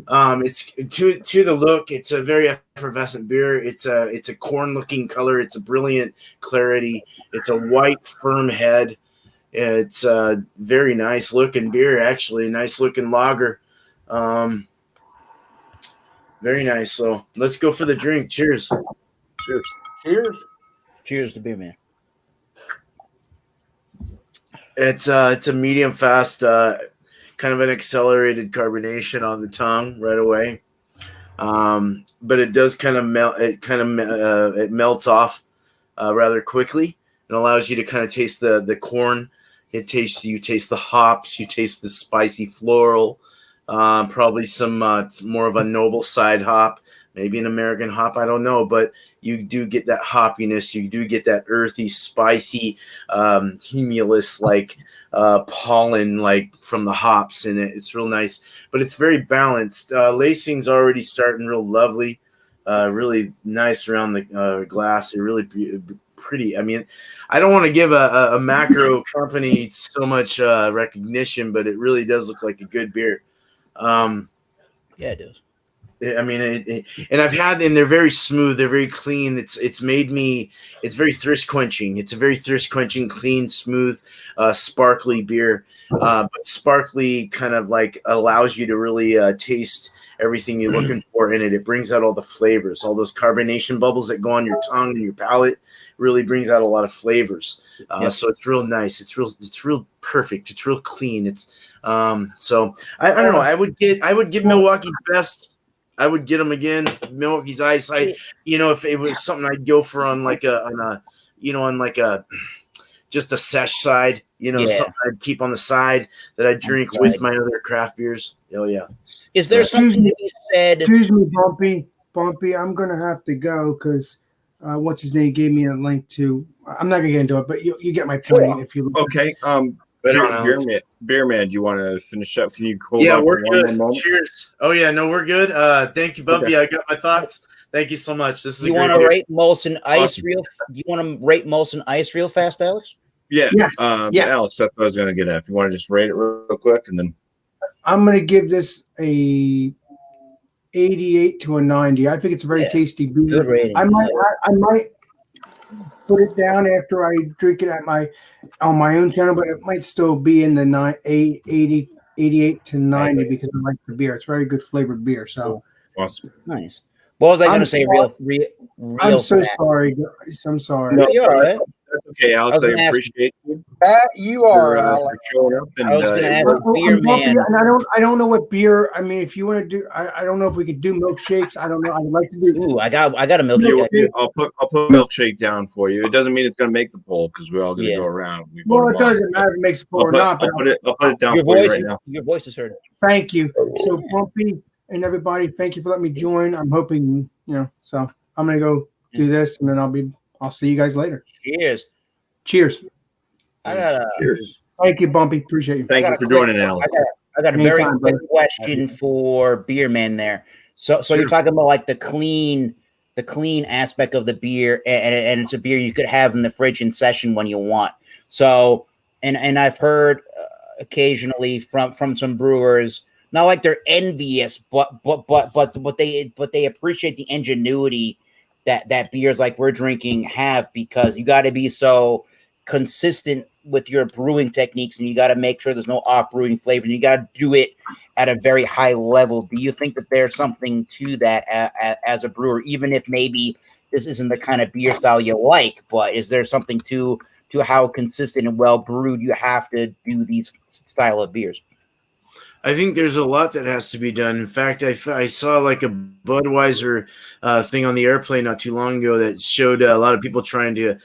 It's to the look. It's a very effervescent beer. It's a corn looking color. It's a brilliant clarity. It's a white firm head. It's a very nice looking beer, actually. Nice looking lager. Very nice. So let's go for the drink. Cheers. Cheers. Cheers. Cheers to Beer Man. It's a medium fast, kind of an accelerated carbonation on the tongue right away. But it does kind of melt. It melts off rather quickly. It allows you to kind of taste the corn. You taste the hops. You taste the spicy floral. Probably some more of a noble side hop, maybe an American hop. I don't know, but you do get that hoppiness. You do get that earthy, spicy, humulus like pollen like from the hops in it. It's real nice, but it's very balanced. Lacing's already starting real lovely, really nice around the glass. It really pretty. I mean, I don't want to give a macro company so much recognition, but it really does look like a good beer. Yeah, it does. I mean, and I've had them. They're very smooth. They're very clean. It's made me. It's very thirst quenching. It's a very thirst quenching, clean, smooth, sparkly beer. But sparkly kind of like allows you to really taste everything you're looking for in it. It brings out all the flavors, all those carbonation bubbles that go on your tongue and your palate. Really brings out a lot of flavors. So it's real nice. It's real perfect. It's real clean. It's so I don't know. I would give Milwaukee's best. I would get them again. Milwaukee's Ice. If it was something I'd go for on like a just a sesh side, something I'd keep on the side that I drink with my other craft beers. Oh yeah. Is there something to be said? Excuse me, Bumpy. I'm gonna have to go because what's his name gave me a link to. I'm not gonna get into it, but you get my point. Sure. If you Okay. Beer man, do you want to finish up? Can you hold Yeah, on we're for one good. more moment? Cheers. Oh yeah, no, we're good. Thank you, Bumpy. Okay. I got my thoughts. Thank you so much. This is. You want to rate Molson Ice real? Do you want to rate Molson Ice real fast, Alex? Yeah. Yes. Alex, that's what I was going to get at. If you want to just rate it real quick, and then I'm gonna give this a 88 to a 90. I think it's a very tasty beer. Good rating. I might put it down after I drink it on my own channel, but it might still be in the 88 to 90 because I like the beer. It's very good flavored beer. So awesome. Nice. What was I going to say? Real. I'm so fast. sorry, guys. I'm sorry. No, you're all right. That's okay, Alex. I appreciate you. You are. For showing up. And, I was going to ask Beer Bumpy, Man. and I don't know what beer. I mean, if you want to do, I don't know if we could do milkshakes. I don't know. I'd like to do. Ooh, I got a milkshake. I'll put a milkshake down for you. It doesn't mean it's going to make the poll because we're all going to go around. Well, it doesn't matter if it makes a poll or not. But I'll put it down for you right now. Your voice is heard. Thank you. So Bumpy and everybody, thank you for letting me join. I'm hoping So I'm gonna go do this, and then I'll see you guys later. Cheers. Cheers. Cheers. Thank you, Bumpy. Appreciate you. Thank you for joining, Alex. I got a very quick question for Beer Man there. So you're talking about like the clean aspect of the beer, and it's a beer you could have in the fridge in session when you want. So, and I've heard occasionally from some brewers, not like they're envious, but they appreciate the ingenuity that beers like we're drinking have, because you got to be so consistent with your brewing techniques, and you got to make sure there's no off brewing flavor, and you got to do it at a very high level. Do you think that there's something to that as a brewer, even if maybe this isn't the kind of beer style you like, but is there something to how consistent and well brewed you have to do these style of beers? I think there's a lot that has to be done. In fact, I saw like a Budweiser thing on the airplane not too long ago that showed a lot of people trying to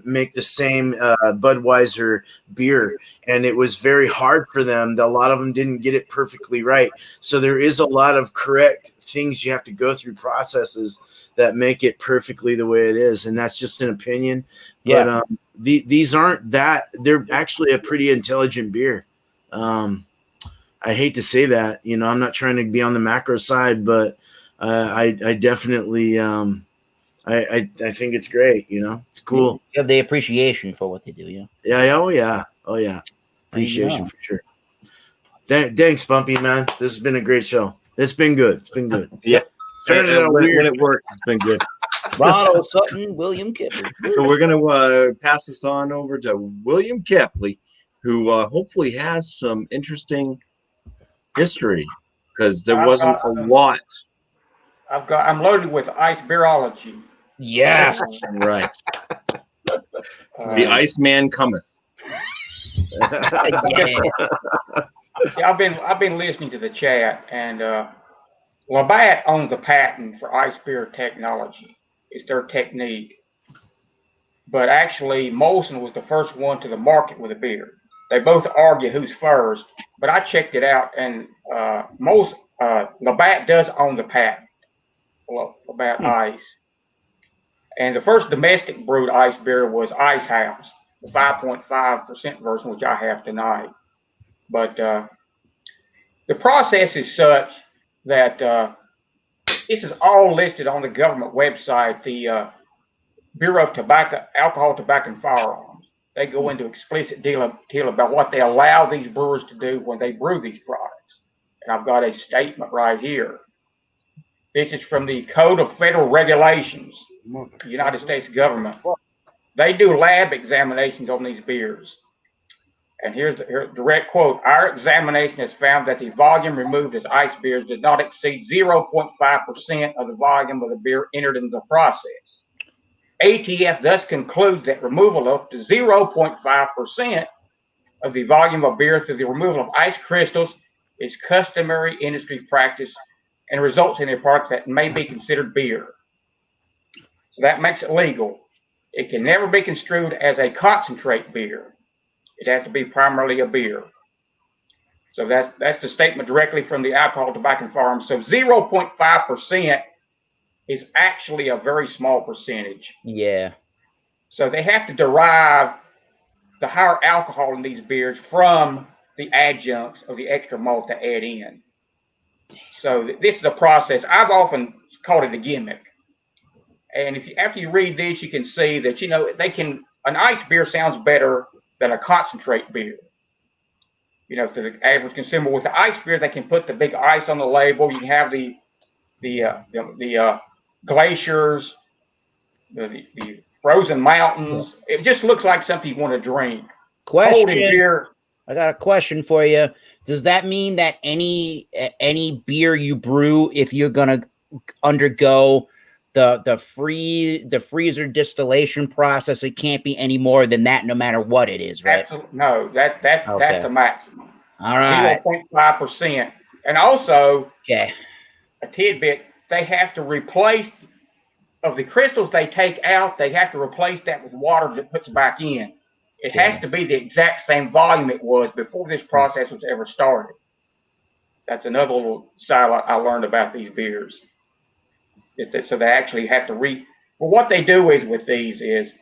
make the same Budweiser beer, and it was very hard for them. A lot of them didn't get it perfectly right. So there is a lot of correct things you have to go through, processes that make it perfectly the way it is, and that's just an opinion. Yeah. But these aren't that. They're actually a pretty intelligent beer. I hate to say that, I'm not trying to be on the macro side, but I definitely I think it's great. It's cool. You have the appreciation for what they do. Yeah. Yeah. Oh yeah. Appreciation for sure. Thanks, Bumpy, man. This has been a great show. It's been good. Yeah. When it works, it's been good. Ronald Sutton, William Kipley. So we're going to pass this on over to William Kipley, who hopefully has some interesting history, because there wasn't a lot. I'm loaded with ice beerology. Yes. Right. The Iceman cometh. Yeah, I've been listening to the chat, and Labatt owns the patent for ice beer technology. It's their technique. But actually, Molson was the first one to the market with a beer. They both argue who's first, but I checked it out, and Labatt does own the patent. Labatt Ice. And the first domestic brewed ice beer was Ice House, the 5.5% version, which I have tonight. But the process is such that this is all listed on the government website, the Bureau of Tobacco, Alcohol, Tobacco, and Firearms. They go into explicit detail about what they allow these brewers to do when they brew these products. And I've got a statement right here. This is from the Code of Federal Regulations, the United States government. They do lab examinations on these beers. And here's the direct quote. Our examination has found that the volume removed as ice beers did not exceed 0.5% of the volume of the beer entered into the process. ATF thus concludes that removal of up to 0.5% of the volume of beer through the removal of ice crystals is customary industry practice and results in a product that may be considered beer. So that makes it legal. It can never be construed as a concentrate beer. It has to be primarily a beer. So that's the statement directly from the Alcohol, Tobacco, and Firearms. So 0.5% is actually a very small percentage. Yeah. So they have to derive the higher alcohol in these beers from the adjuncts of the extra malt to add in. So this is a process. I've often called it a gimmick. And after you read this, you can see that, an ice beer sounds better than a concentrate beer. To the average consumer, with the ice beer, they can put the big ice on the label. You can have the glaciers, the frozen mountains. It just looks like something you want to drink. Question. Beer. I got a question for you. Does that mean that any beer you brew, if you're gonna undergo the freezer distillation process, it can't be any more than that, no matter what it is, right? Absolutely. No, that's the maximum. All right. 0.5%. And also, a tidbit, they have to replace of the crystals they take out, they have to replace that with water that puts back in. It has to be the exact same volume it was before this process was ever started. That's another little side I learned about these beers. So they actually have to well, what they do is with these is,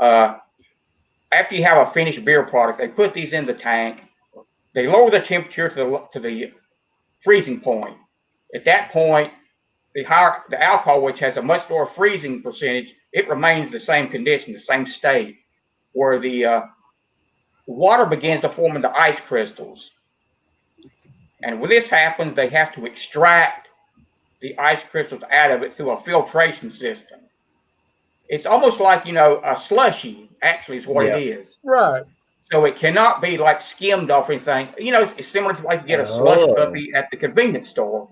after you have a finished beer product, they put these in the tank. They lower the temperature to the freezing point. At that point, the alcohol, which has a much lower freezing percentage, it remains the same condition, the same state, where the water begins to form into ice crystals. And when this happens, they have to extract the ice crystals out of it through a filtration system. It's almost like, a slushy, actually, is what it is. Right. So it cannot be like skimmed off anything. It's similar to like you get a slush puppy at the convenience store.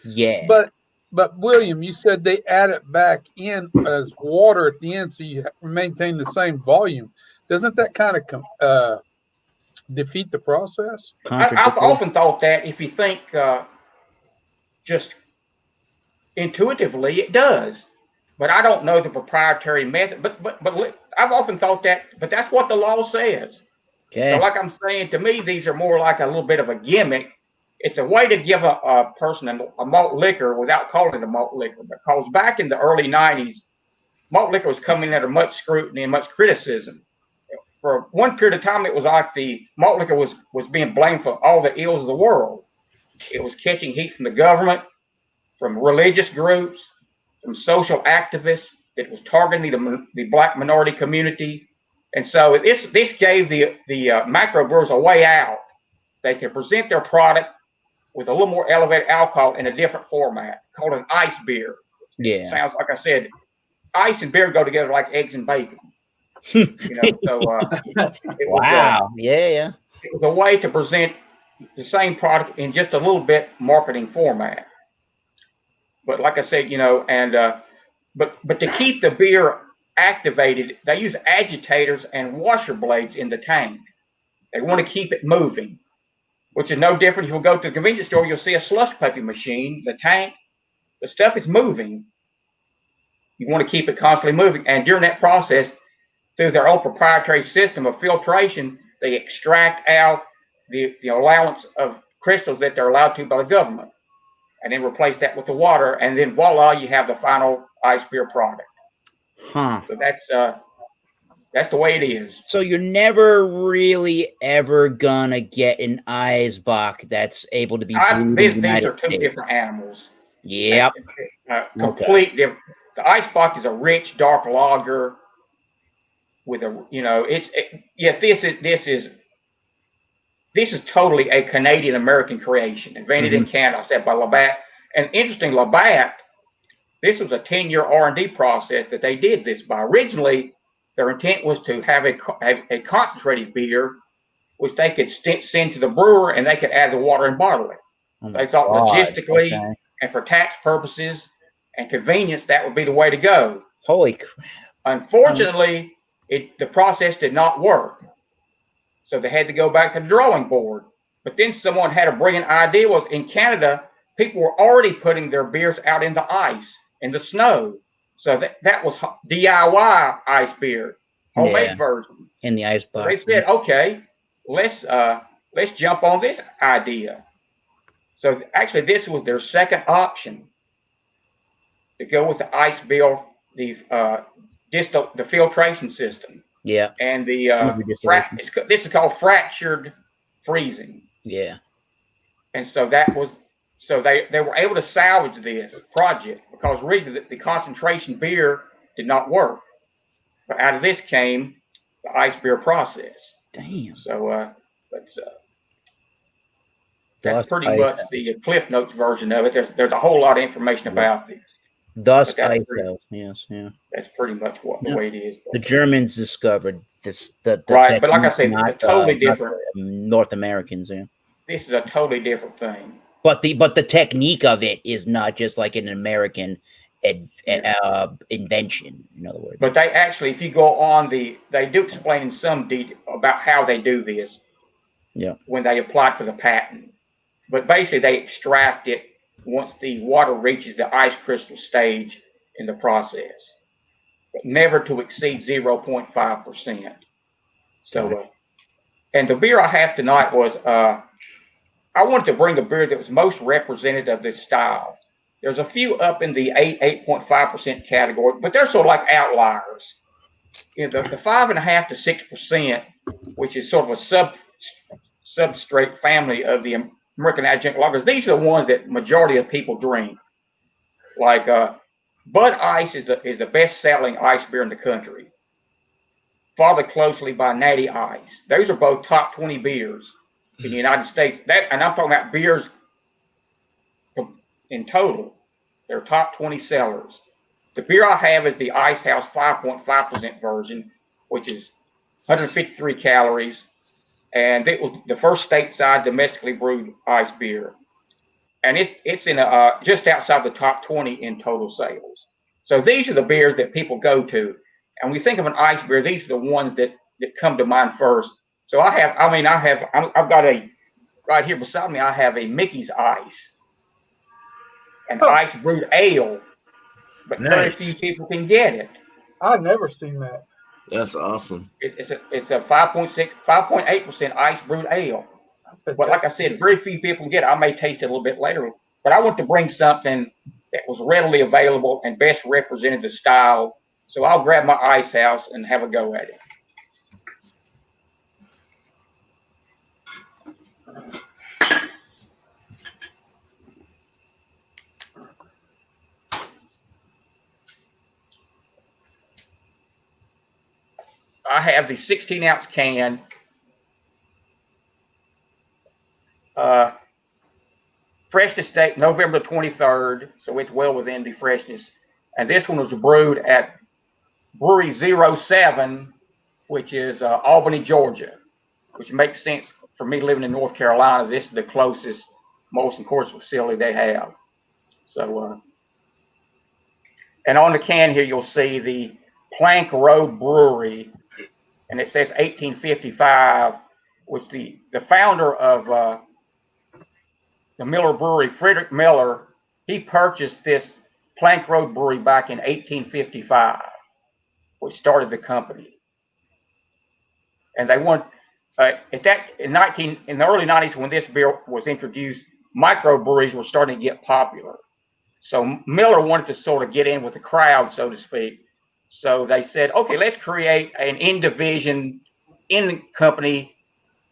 Yeah. But William, you said they add it back in as water at the end, so you maintain the same volume. Doesn't that kind of defeat the process? I've often thought that if you think just intuitively, it does. But I don't know the proprietary method. But I've often thought that. But that's what the law says. Okay. So like I'm saying, to me, these are more like a little bit of a gimmick. It's a way to give a person a malt liquor without calling it a malt liquor. Because back in the early 90s, malt liquor was coming under much scrutiny and much criticism. For one period of time, it was like the malt liquor was being blamed for all the ills of the world. It was catching heat from the government, from religious groups, from social activists. It was targeting the black minority community. And so this gave the microbrewers a way out. They could present their product with a little more elevated alcohol in a different format, called an ice beer. Yeah. Sounds like I said, ice and beer go together like eggs and bacon. It was, yeah. It was a way to present the same product in just a little bit marketing format. But like I said, but to keep the beer activated, they use agitators and washer blades in the tank. They want to keep it moving, which is no different. If you'll go to the convenience store, you'll see a slush puppy machine. The tank, the stuff is moving. You want to keep it constantly moving. And during that process, through their own proprietary system of filtration, they extract out the allowance of crystals that they're allowed to by the government, and then replace that with the water, and then voila, you have the final ice beer product. So that's the way it is. So you're never really ever gonna get an Eisbach that's able to be brewed in the United These are two States. different animals. Yep. Complete different. The Eisbach is a rich, dark lager with a, this is this is totally a Canadian American creation, invented in Canada, said by Labatt. And interesting, Labatt, this was a 10-year R&D process that they did this by. Originally, their intent was to have a concentrated beer, which they could send to the brewer, and they could add the water and bottle it. They thought logistically and for tax purposes and convenience, that would be the way to go. Holy crap. Unfortunately, the process did not work. So they had to go back to the drawing board. But then someone had a brilliant idea. Was in Canada, people were already putting their beers out in the ice, in the snow. So that was DIY ice beer, homemade version. In the ice box. So they said, okay, let's jump on this idea. So actually, this was their second option to go with the ice beer, the filtration system. Yeah. And this is called fractured freezing. Yeah. And so they were able to salvage this project because originally the concentration beer did not work. But out of this came the ice beer process. Damn. So that's pretty much the Cliff Notes version of it. There's a whole lot of information about this. Thus ice ale. Yes, yeah. That's pretty much the way it is. The Germans discovered this. Right, but like I said, it's totally different. North Americans, yeah. This is a totally different thing. But the technique of it is not just like an American invention, in other words. But they actually, if you go on they do explain in some detail about how they do this. Yeah. When they apply for the patent. But basically they extract it once the water reaches the ice crystal stage in the process. But never to exceed 0.5%. So, and the beer I have tonight was, I wanted to bring a beer that was most representative of this style. There's a few up in the 8.5% category, but they're sort of like outliers. You know, the 5.5 to 6%, which is sort of a substrate family of the American adjunct lagers. These are the ones that majority of people drink. Like Bud Ice is the best-selling ice beer in the country, followed closely by Natty Ice. Those are both top 20 beers in the United States. And I'm talking about beers in total. They're top 20 sellers. The beer I have is the Ice House 5.5% version, which is 153 calories. And it was the first stateside domestically brewed ice beer. And it's in just outside the top 20 in total sales. So these are the beers that people go to. And when we think of an ice beer, these are the ones that come to mind first. So I've got right here beside me, I have a Mickey's Ice, an ice brewed ale, but very few people can get it. I've never seen that. That's awesome. It's a 5.8% ice brewed ale. But like I said, very few people can get it. I may taste it a little bit later. But I want to bring something that was readily available and best represented the style. So I'll grab my Ice House and have a go at it. I have the 16-ounce can. Freshness date November 23rd, so it's well within the freshness. And this one was brewed at Brewery 07, which is Albany, Georgia, which makes sense for me living in North Carolina. This is the closest Molson Coors facility they have. So, and on the can here, you'll see the Plank Road Brewery, and it says 1855, which the founder of the Miller Brewery, Frederick Miller, he purchased this Plank Road Brewery back in 1855, which started the company. And they want in the early 90s, when this beer was introduced, microbreweries were starting to get popular. So Miller wanted to sort of get in with the crowd, so to speak. So they said, okay, let's create an in-company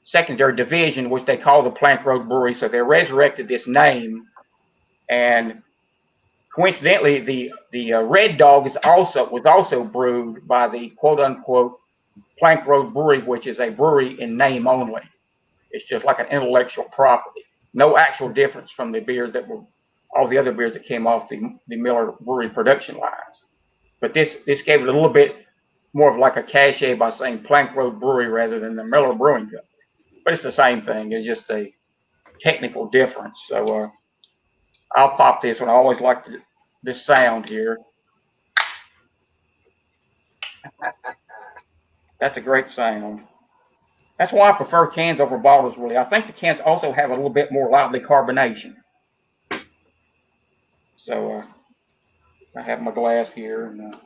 secondary division, which they call the Plank Road Brewery. So they resurrected this name. And coincidentally, the Red Dog was also brewed by the quote-unquote Plank Road Brewery, which is a brewery in name only. It's just like an intellectual property. No actual difference from the beers that were all the other beers that came off the Miller Brewery production lines. But this gave it a little bit more of like a cachet by saying Plank Road Brewery rather than the Miller Brewing Company. But it's the same thing. It's just a technical difference. So I'll pop this one. I always like this sound here. That's a great sound. That's why I prefer cans over bottles, really. I think the cans also have a little bit more lively carbonation. So I have my glass here. And,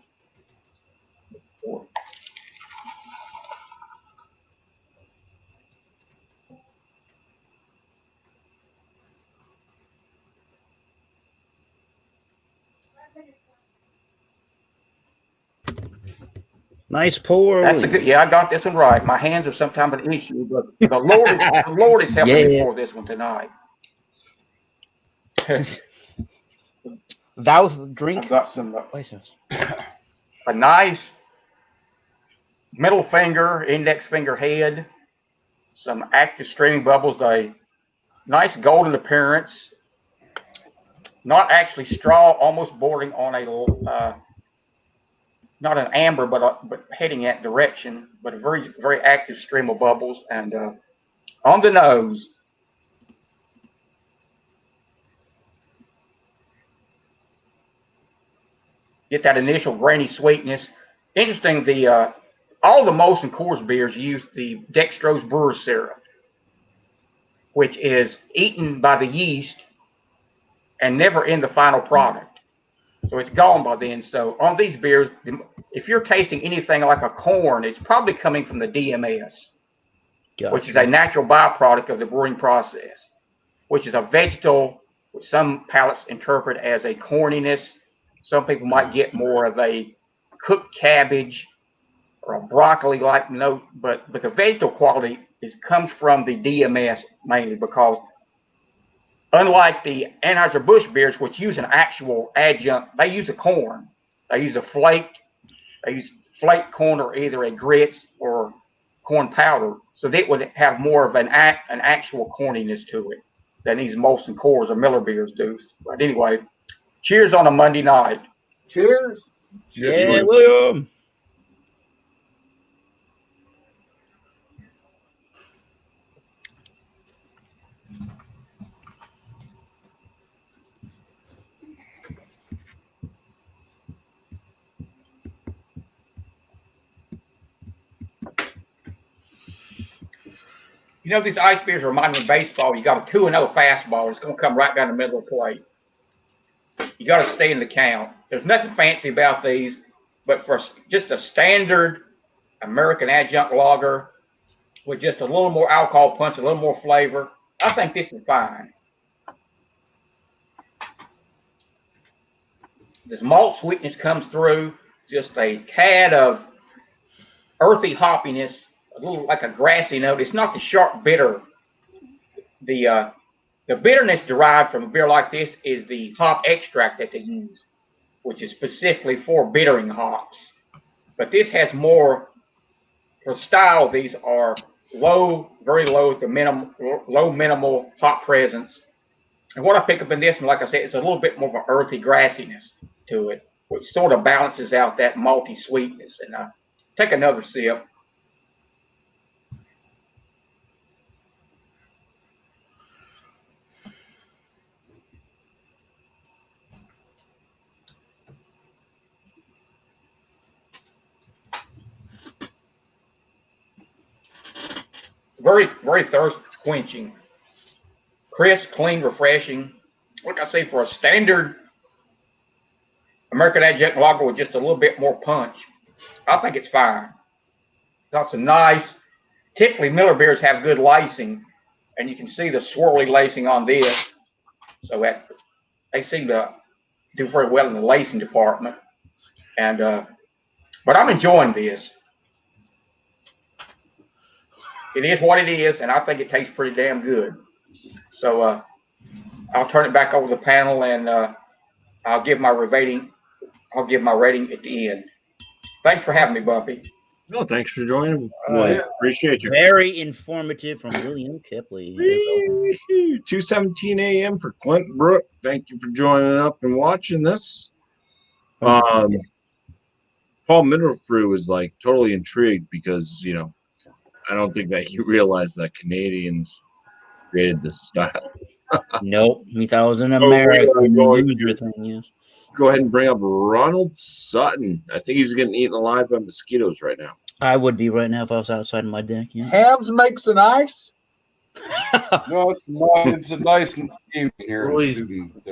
nice pour. That's a good. Yeah, I got this one right. My hands are sometimes an issue, but the Lord is helping me pour this one tonight. Thou drink. I've got some a nice middle finger, index finger head, some active streaming bubbles, a nice golden appearance, not actually straw, almost bordering on a not an amber, but heading that direction, but a very, very active stream of bubbles. And on the nose, get that initial grainy sweetness. Interesting, all the Molson Coors beers use the dextrose brewer syrup, which is eaten by the yeast and never in the final product. So it's gone by then. So on these beers, if you're tasting anything like a corn, it's probably coming from the DMS, which is a natural byproduct of the brewing process, which is a vegetal, which some palates interpret as a corniness. Some people might get more of a cooked cabbage or a broccoli-like note, but the vegetal quality comes from the DMS mainly, because unlike the Anheuser-Busch beers, which use an actual adjunct, they use a corn. They use flaked corn or either a grits or corn powder. So that would have more of an actual corniness to it than these Molson Coors or Miller beers do. But anyway, cheers on a Monday night. Cheers. Yeah, William. You know, these ice beers remind me of baseball. You got a 2-0 fastball. It's going to come right down the middle of the plate. You got to stay in the count. There's nothing fancy about these, but for just a standard American adjunct lager with just a little more alcohol punch, a little more flavor, I think this is fine. This malt sweetness comes through, just a tad of earthy hoppiness, a little like a grassy note. It's not the sharp bitter. The bitterness derived from a beer like this is the hop extract that they use, which is specifically for bittering hops. But this has more, for style, these are low, very low to minimal hop presence. And what I pick up in this, and like I said, it's a little bit more of an earthy grassiness to it, which sort of balances out that malty sweetness. And take another sip. Very, very thirst quenching. Crisp, clean, refreshing. Like I say, for a standard American adjunct lager with just a little bit more punch, I think it's fine. Got some nice, typically Miller beers have good lacing, and you can see the swirly lacing on this. So that they seem to do very well in the lacing department. And but I'm enjoying this. It is what it is, and I think it tastes pretty damn good. So I'll turn it back over to the panel, and I'll give my rating. I'll give my rating at the end. Thanks for having me, BuMpy. No, thanks for joining. Well, appreciate you. Very informative from William Kipley. 2:17 a.m. for Clint Brook. Thank you for joining up and watching this. Paul Middlefrew is like totally intrigued because, you know, I don't think that he realized that Canadians created this style. Nope. We thought it was an American thing, yes. Go ahead and bring up Ronald Sutton. I think he's getting eaten alive by mosquitoes right now. I would be right now if I was outside my deck. Yeah. Hams makes an ice. No, it's not. It's a nice evening here in Student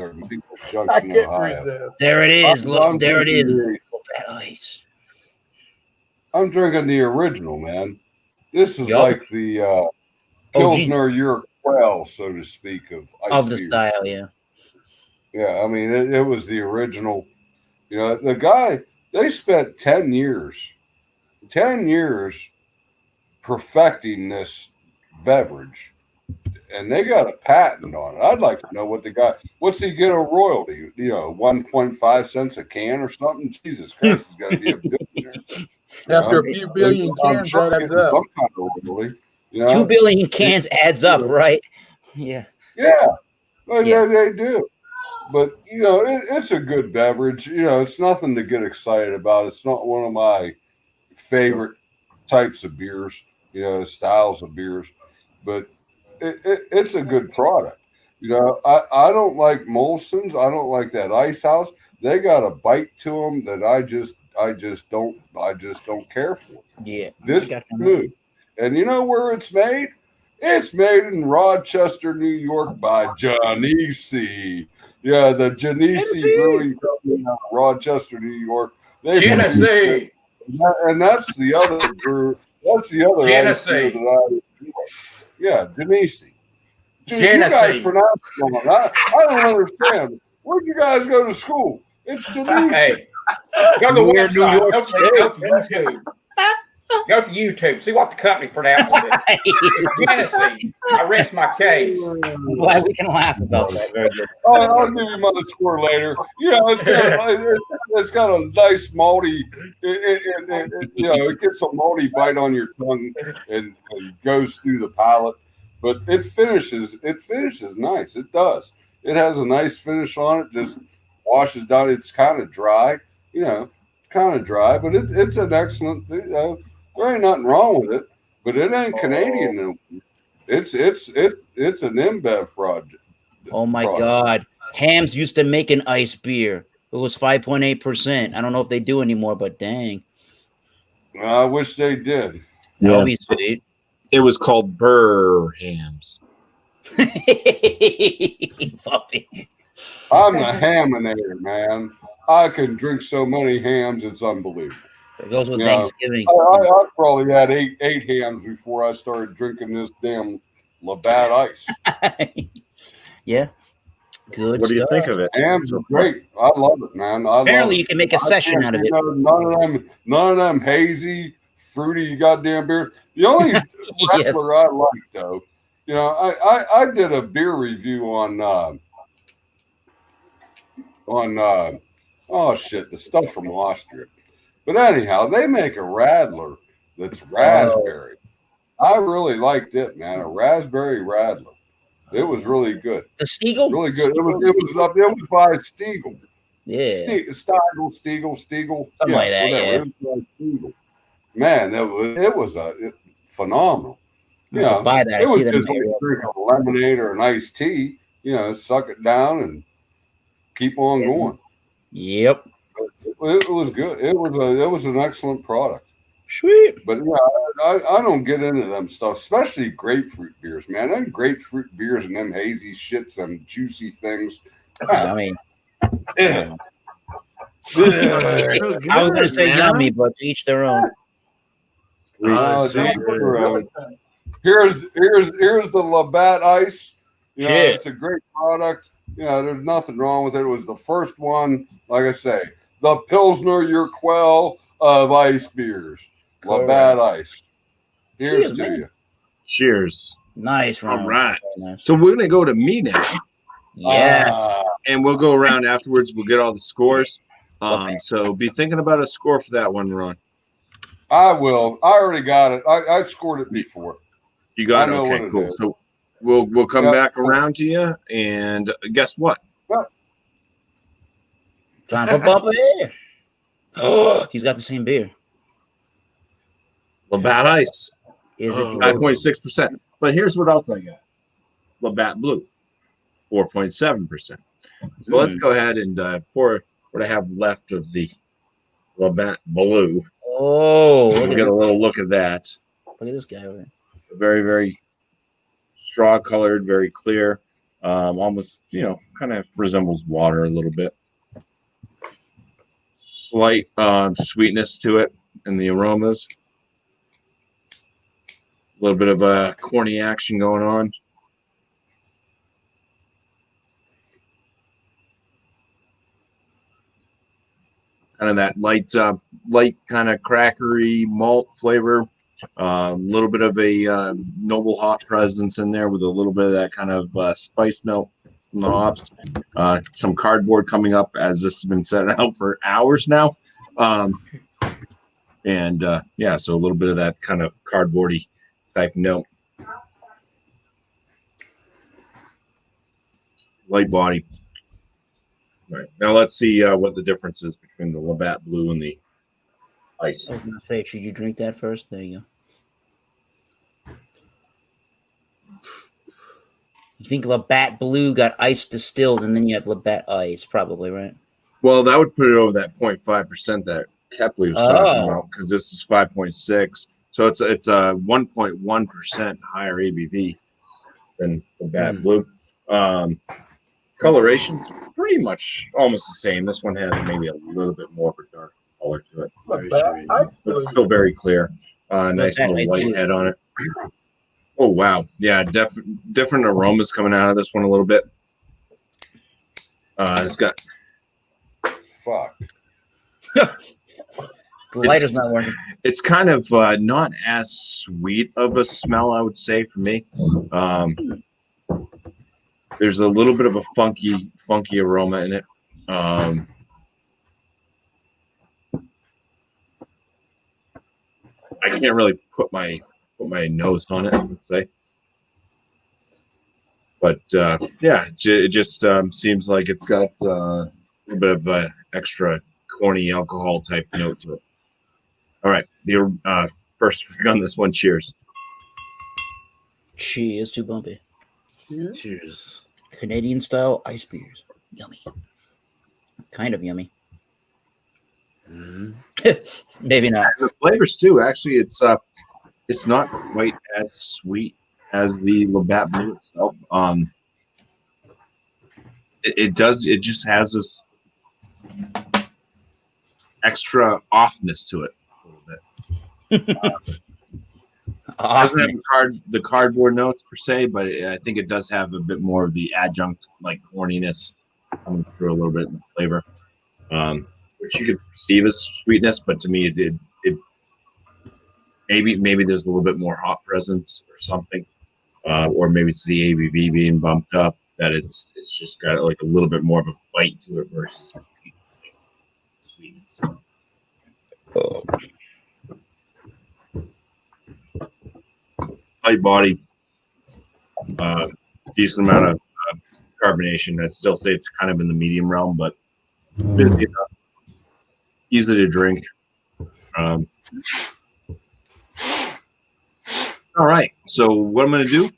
Junction, Ohio. There it is. Look, there it is. Ice. I'm drinking the original, man. This is like the Pilsner Urquell, so to speak, of the beers. style, yeah. Yeah, I mean, it was the original. You know, the guy, they spent 10 years perfecting this beverage, and they got a patent on it. I'd like to know what the guy, what's he get a royalty? You know, 1.5 cents a can or something? Jesus Christ, he's got to be a billionaire. After a few billion cans, that adds up. Some kind of royalty, you know? 2 billion cans adds up, right? Yeah. Yeah. Well, yeah, they do. But, you know, it's a good beverage. You know, it's nothing to get excited about. It's not one of my favorite types of beers, you know, styles of beers. But it's a good product. You know, I don't like Molson's. I don't like that Ice House. They got a bite to them that I just don't care for. Yeah. This is good. And you know where it's made? It's made in Rochester, New York by Genesee. Yeah, the Genesee Brewing Company out of Rochester, New York. Genesee. And that's the other brew. That's the other ice beer that I enjoy. Yeah, Genesee. You guys pronounce it wrong. I don't understand. Where'd you guys go to school? It's Genesee. Hey, go to the website. Go to YouTube. See what the company pronounces it. It's Genesee. I rest my case. I'm glad we can laugh about that. Very good. I'll give you my score later. You know, it's got a nice malty. You know, it gets a malty bite on your tongue and goes through the palate. But it finishes nice. It does. It has a nice finish on it. Just washes down. It's kind of dry. You know, kind of dry, but it's an excellent. You know, there ain't nothing wrong with it. But it ain't Canadian. It's an InBev project. Oh my God! Hams used to make an ice beer. It was 5.8%. I don't know if they do anymore, but dang. I wish they did. Yeah. It was called Burr Hams. I'm the haminator, man. I can drink so many hams, it's unbelievable. It goes with Thanksgiving. I probably had eight hams before I started drinking this damn Labatt Ice. Yeah. Good. What do you think of it? Hams are great. I love it, man. Apparently, you can make a session out of it. None of them hazy, fruity goddamn beer. The only regular I like, though, you know, I did a beer review on oh shit, the stuff from Austria. But anyhow, they make a Radler that's raspberry. I really liked it, man. A raspberry Radler. It was really good. The Stiegel? Really good. It was by Stiegel. Yeah. Stiegel. Something like that, whatever. yeah. It was by Stiegel. Man, it was phenomenal. You know, buy that. It was just like drinking a lemonade or an iced tea. You know, suck it down and keep on going. Yep. It was good. It was an excellent product. Sweet. But yeah, I don't get into them stuff, especially grapefruit beers, man. Them grapefruit beers and them hazy shits, them juicy things. Yummy. Yeah. I was going to say yummy, but each their own. Here's the Labatt Ice. You know, it's a great product. You know, there's nothing wrong with it. It was the first one, like I say, the Pilsner Urquell of ice beers. Labatt Ice. Here's to you. Cheers. Nice, Ron. All right. Nice. So we're gonna go to me now. Yeah. And we'll go around afterwards. We'll get all the scores. So be thinking about a score for that one, Ron. I will. I already got it. I scored it before. You got I it. know Okay, what it cool. is. So we'll come Yep, back cool. around to you, and guess what? Yep. Time for BuMpy. Oh, he's got the same beer. Labatt Ice, Is it 5.6%. But here's what else I got: Labatt Blue, 4.7%. So let's go ahead and pour what I have left of the Labatt Blue. Oh, We'll get a little look at that. Look at this guy over there. Very, very straw colored, very clear. Almost, kind of resembles water a little bit. Slight sweetness to it in the aromas. A little bit of a corny action going on. Kind of that light kind of crackery malt flavor. A little bit of a noble hop presence in there with a little bit of that kind of spice note from the hops. Some cardboard coming up as this has been set out for hours now. So a little bit of that kind of cardboardy type note. Light body. All right. Now let's see what the difference is between the Labatt Blue and the Ice. I was going to say, should you drink that first? There you go. You think Labatt Blue got ice distilled, and then you have Labatt Ice, probably, right? Well, that would put it over that 0.5% that Kepley was talking about, because this is 5.6. So it's a 1.1% higher ABV than Labatt Blue. Coloration's pretty much almost the same. This one has maybe a little bit more of a dark color to it, but it's still very clear. Nice little white head on it. Oh wow, yeah, different aromas coming out of this one a little bit. It's got The lighter's not working. It's kind of not as sweet of a smell, I would say, for me. There's a little bit of a funky aroma in it. I can't really put my nose on it, let's say. But it just seems like it's got a little bit of an extra corny alcohol type note to it. All right, the first on this one. Cheers. Cheers to BuMpy. Cheers. Canadian style ice beers. Yummy. Kind of yummy. Maybe not. The flavors too. Actually, it's not quite as sweet as the Labatt Blue itself. It just has this extra offness to it a little bit. Doesn't have the cardboard notes per se, but I think it does have a bit more of the adjunct like corniness coming through a little bit in the flavor, which you could perceive as sweetness, but to me it maybe there's a little bit more hop presence or something, or maybe it's the ABV being bumped up that it's just got like a little bit more of a bite to it versus sweetness. Light body, decent amount of carbonation. I'd still say it's kind of in the medium realm, but busy enough, easy to drink. All right, so what I'm going to do,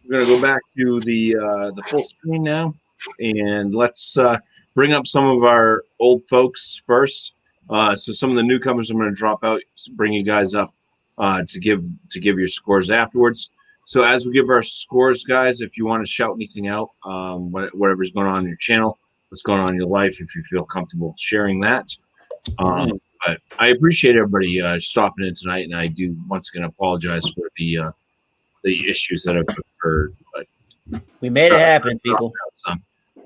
we're going to go back to the full screen now, and let's bring up some of our old folks first. So some of the newcomers I'm going to drop out to bring you guys up to give your scores afterwards. So as we give our scores, guys, if you want to shout anything out, whatever's going on in your channel, what's going on in your life, if you feel comfortable sharing that. But I appreciate everybody stopping in tonight, and I do once again apologize for the issues that have occurred. But we made it happen, people.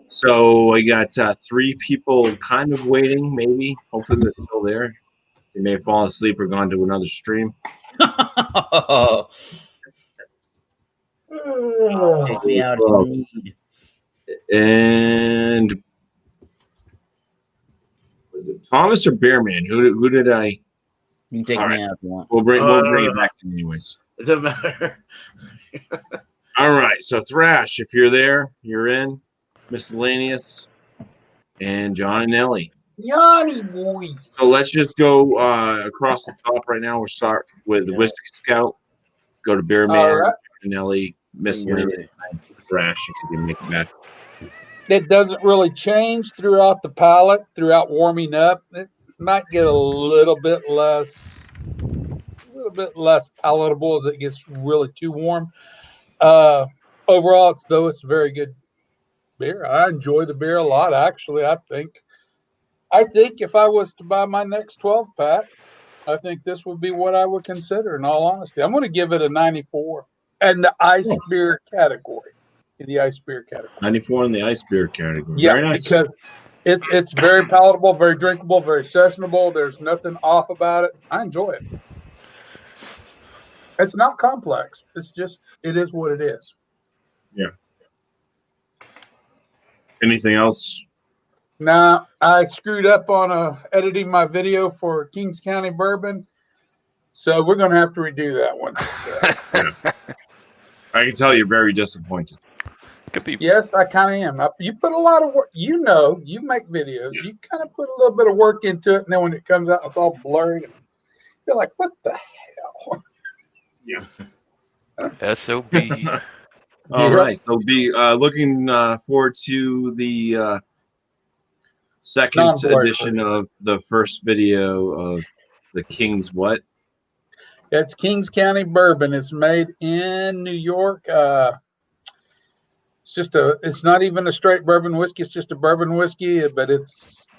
So I got 3 people kind of waiting, maybe. Hopefully they're still there. They may have fallen asleep or gone to another stream. Take me out. And was it Thomas or Bearman? Who did I You can take me out if you want. We'll bring it back in anyways. It doesn't matter. All right. So Thrash, if you're there, you're in. Miscellaneous and John and Ellie. Yanni boy. So let's just go across the top right now. We'll start with the Whiskey Scout. Go to Beer Man, All right. and Ellie, Miscellaneous, and Thrash. If you can make it back. It doesn't really change throughout the palate, throughout warming up. It might get a little bit less palatable as it gets really too warm. Overall, it's very good beer. I enjoy the beer a lot. Actually, I think if I was to buy my next 12 pack, I think this would be what I would consider. In all honesty, I'm going to give it a 94 and the ice beer category. In the ice beer category, 94 in the ice beer category. Yeah, very nice. Because it's very palatable, very drinkable, very sessionable. There's nothing off about it. I enjoy it. It's not complex. It is what it is. Yeah. Anything else? Nah, I screwed up on editing my video for Kings County Bourbon, so we're going to have to redo that one. So. I can tell you're very disappointed. Could be. Yes, I kind of am. You put a lot of work. You make videos. You kind of put a little bit of work into it, and then when it comes out, it's all blurry. You're like, what the hell? Yeah. SOB. All right. So be looking forward to the second edition of the first video of the King's what? It's Kings County Bourbon. It's made in New York. It's not even a straight bourbon whiskey. It's just a bourbon whiskey, but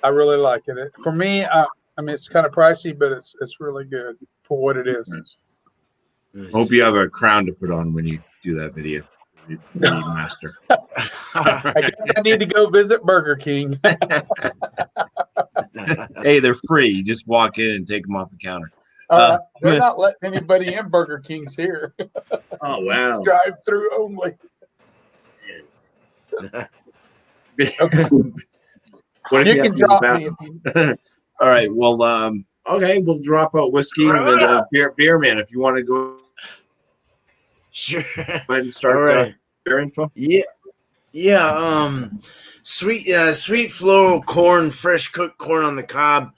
I really like it. For me, I mean, it's kind of pricey, but it's really good for what it is. Nice. Hope you have a crown to put on when you do that video. You master. I guess I need to go visit Burger King. Hey, they're free. You just walk in and take them off the counter. They're not letting anybody in Burger King's here. Oh, wow. Drive through only. Okay. What you can drop me if you. All right. Well, okay. We'll drop out whiskey and then beer man. If you want to go, sure. Go ahead and start beer info. Yeah. Sweet floral corn, fresh cooked corn on the cob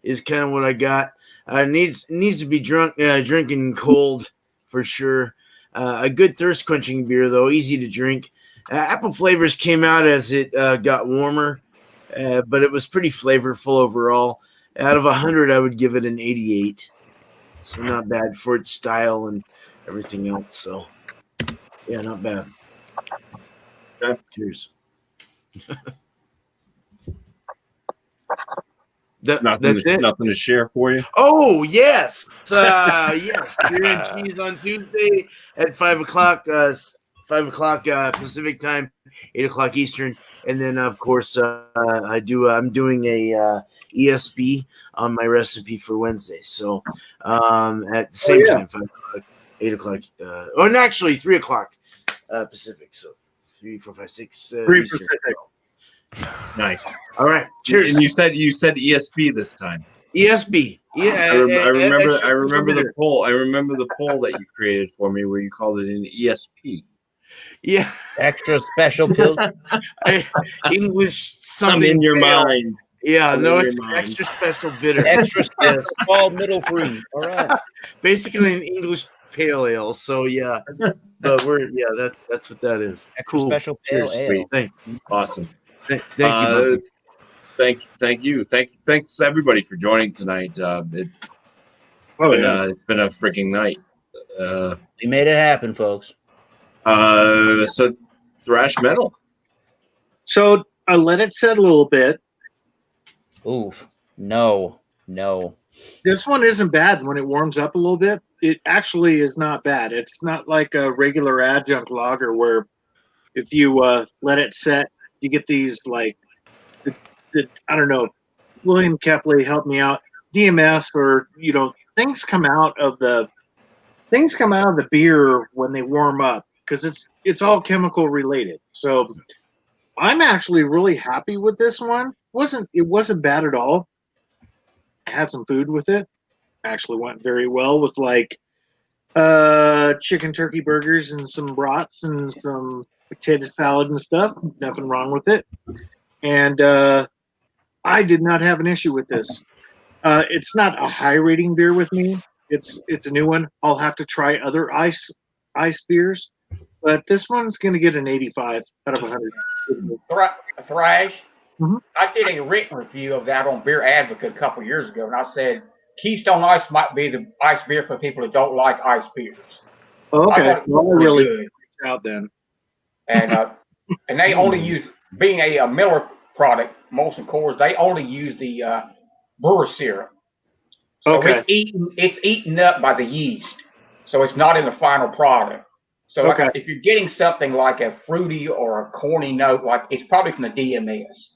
is kind of what I got. Needs to be drinking cold for sure. A good thirst quenching beer though, easy to drink. Apple flavors came out as it got warmer, but it was pretty flavorful overall. Out of 100, I would give it an 88. So not bad for its style and everything else. So yeah, not bad. Okay. Cheers. Nothing to share for you. Oh yes, yes. Beer and cheese on Tuesday at 5 o'clock. 5 o'clock Pacific time, 8 o'clock Eastern, and then of course I'm doing a ESB on my recipe for Wednesday. So at the same time, 5 o'clock, 8 o'clock, and actually 3 o'clock Pacific. So 3, 4, 5, 6. 3 Eastern. Pacific. Nice. All right. Cheers. And you said ESB this time. ESB. Yeah. I remember the poll. I remember the poll that you created for me where you called it an ESP. Yeah. Extra special pills. English something in your mind. Yeah, no, it's extra special bitter. Extra small middle free. All right. Basically an English pale ale. So yeah. But that's what that is. Extra special pale ale. Awesome. Thank you. Thank you. Thanks everybody for joining tonight. It's been a freaking night. We made it happen, folks. So thrash metal. So I let it set a little bit. Oof. No. This one isn't bad when it warms up a little bit. It actually is not bad. It's not like a regular adjunct lager where if you let it set, you get these like I don't know. William Kepley helped me out. DMS or things come out of the beer when they warm up because it's all chemical related. So I'm actually really happy with this one. It wasn't bad at all. I had some food with it. Actually went very well with like chicken turkey burgers and some brats and some potato salad and stuff. Nothing wrong with it. And I did not have an issue with this. It's not a high rating beer with me. It's a new one. I'll have to try other ice beers, but this one's going to get an 85 out of 100. Thrash. Mhm. I did a written review of that on Beer Advocate a couple years ago, and I said Keystone Ice might be the ice beer for people that don't like ice beers. Okay, I thought it was well, really really good. out then. And they only use, being a Miller product, Molson Coors, they only use the brewer syrup. So Okay. it's eaten up by the yeast. So it's not in the final product. So like Okay. if you're getting something like a fruity or a corny note, like it's probably from the DMS.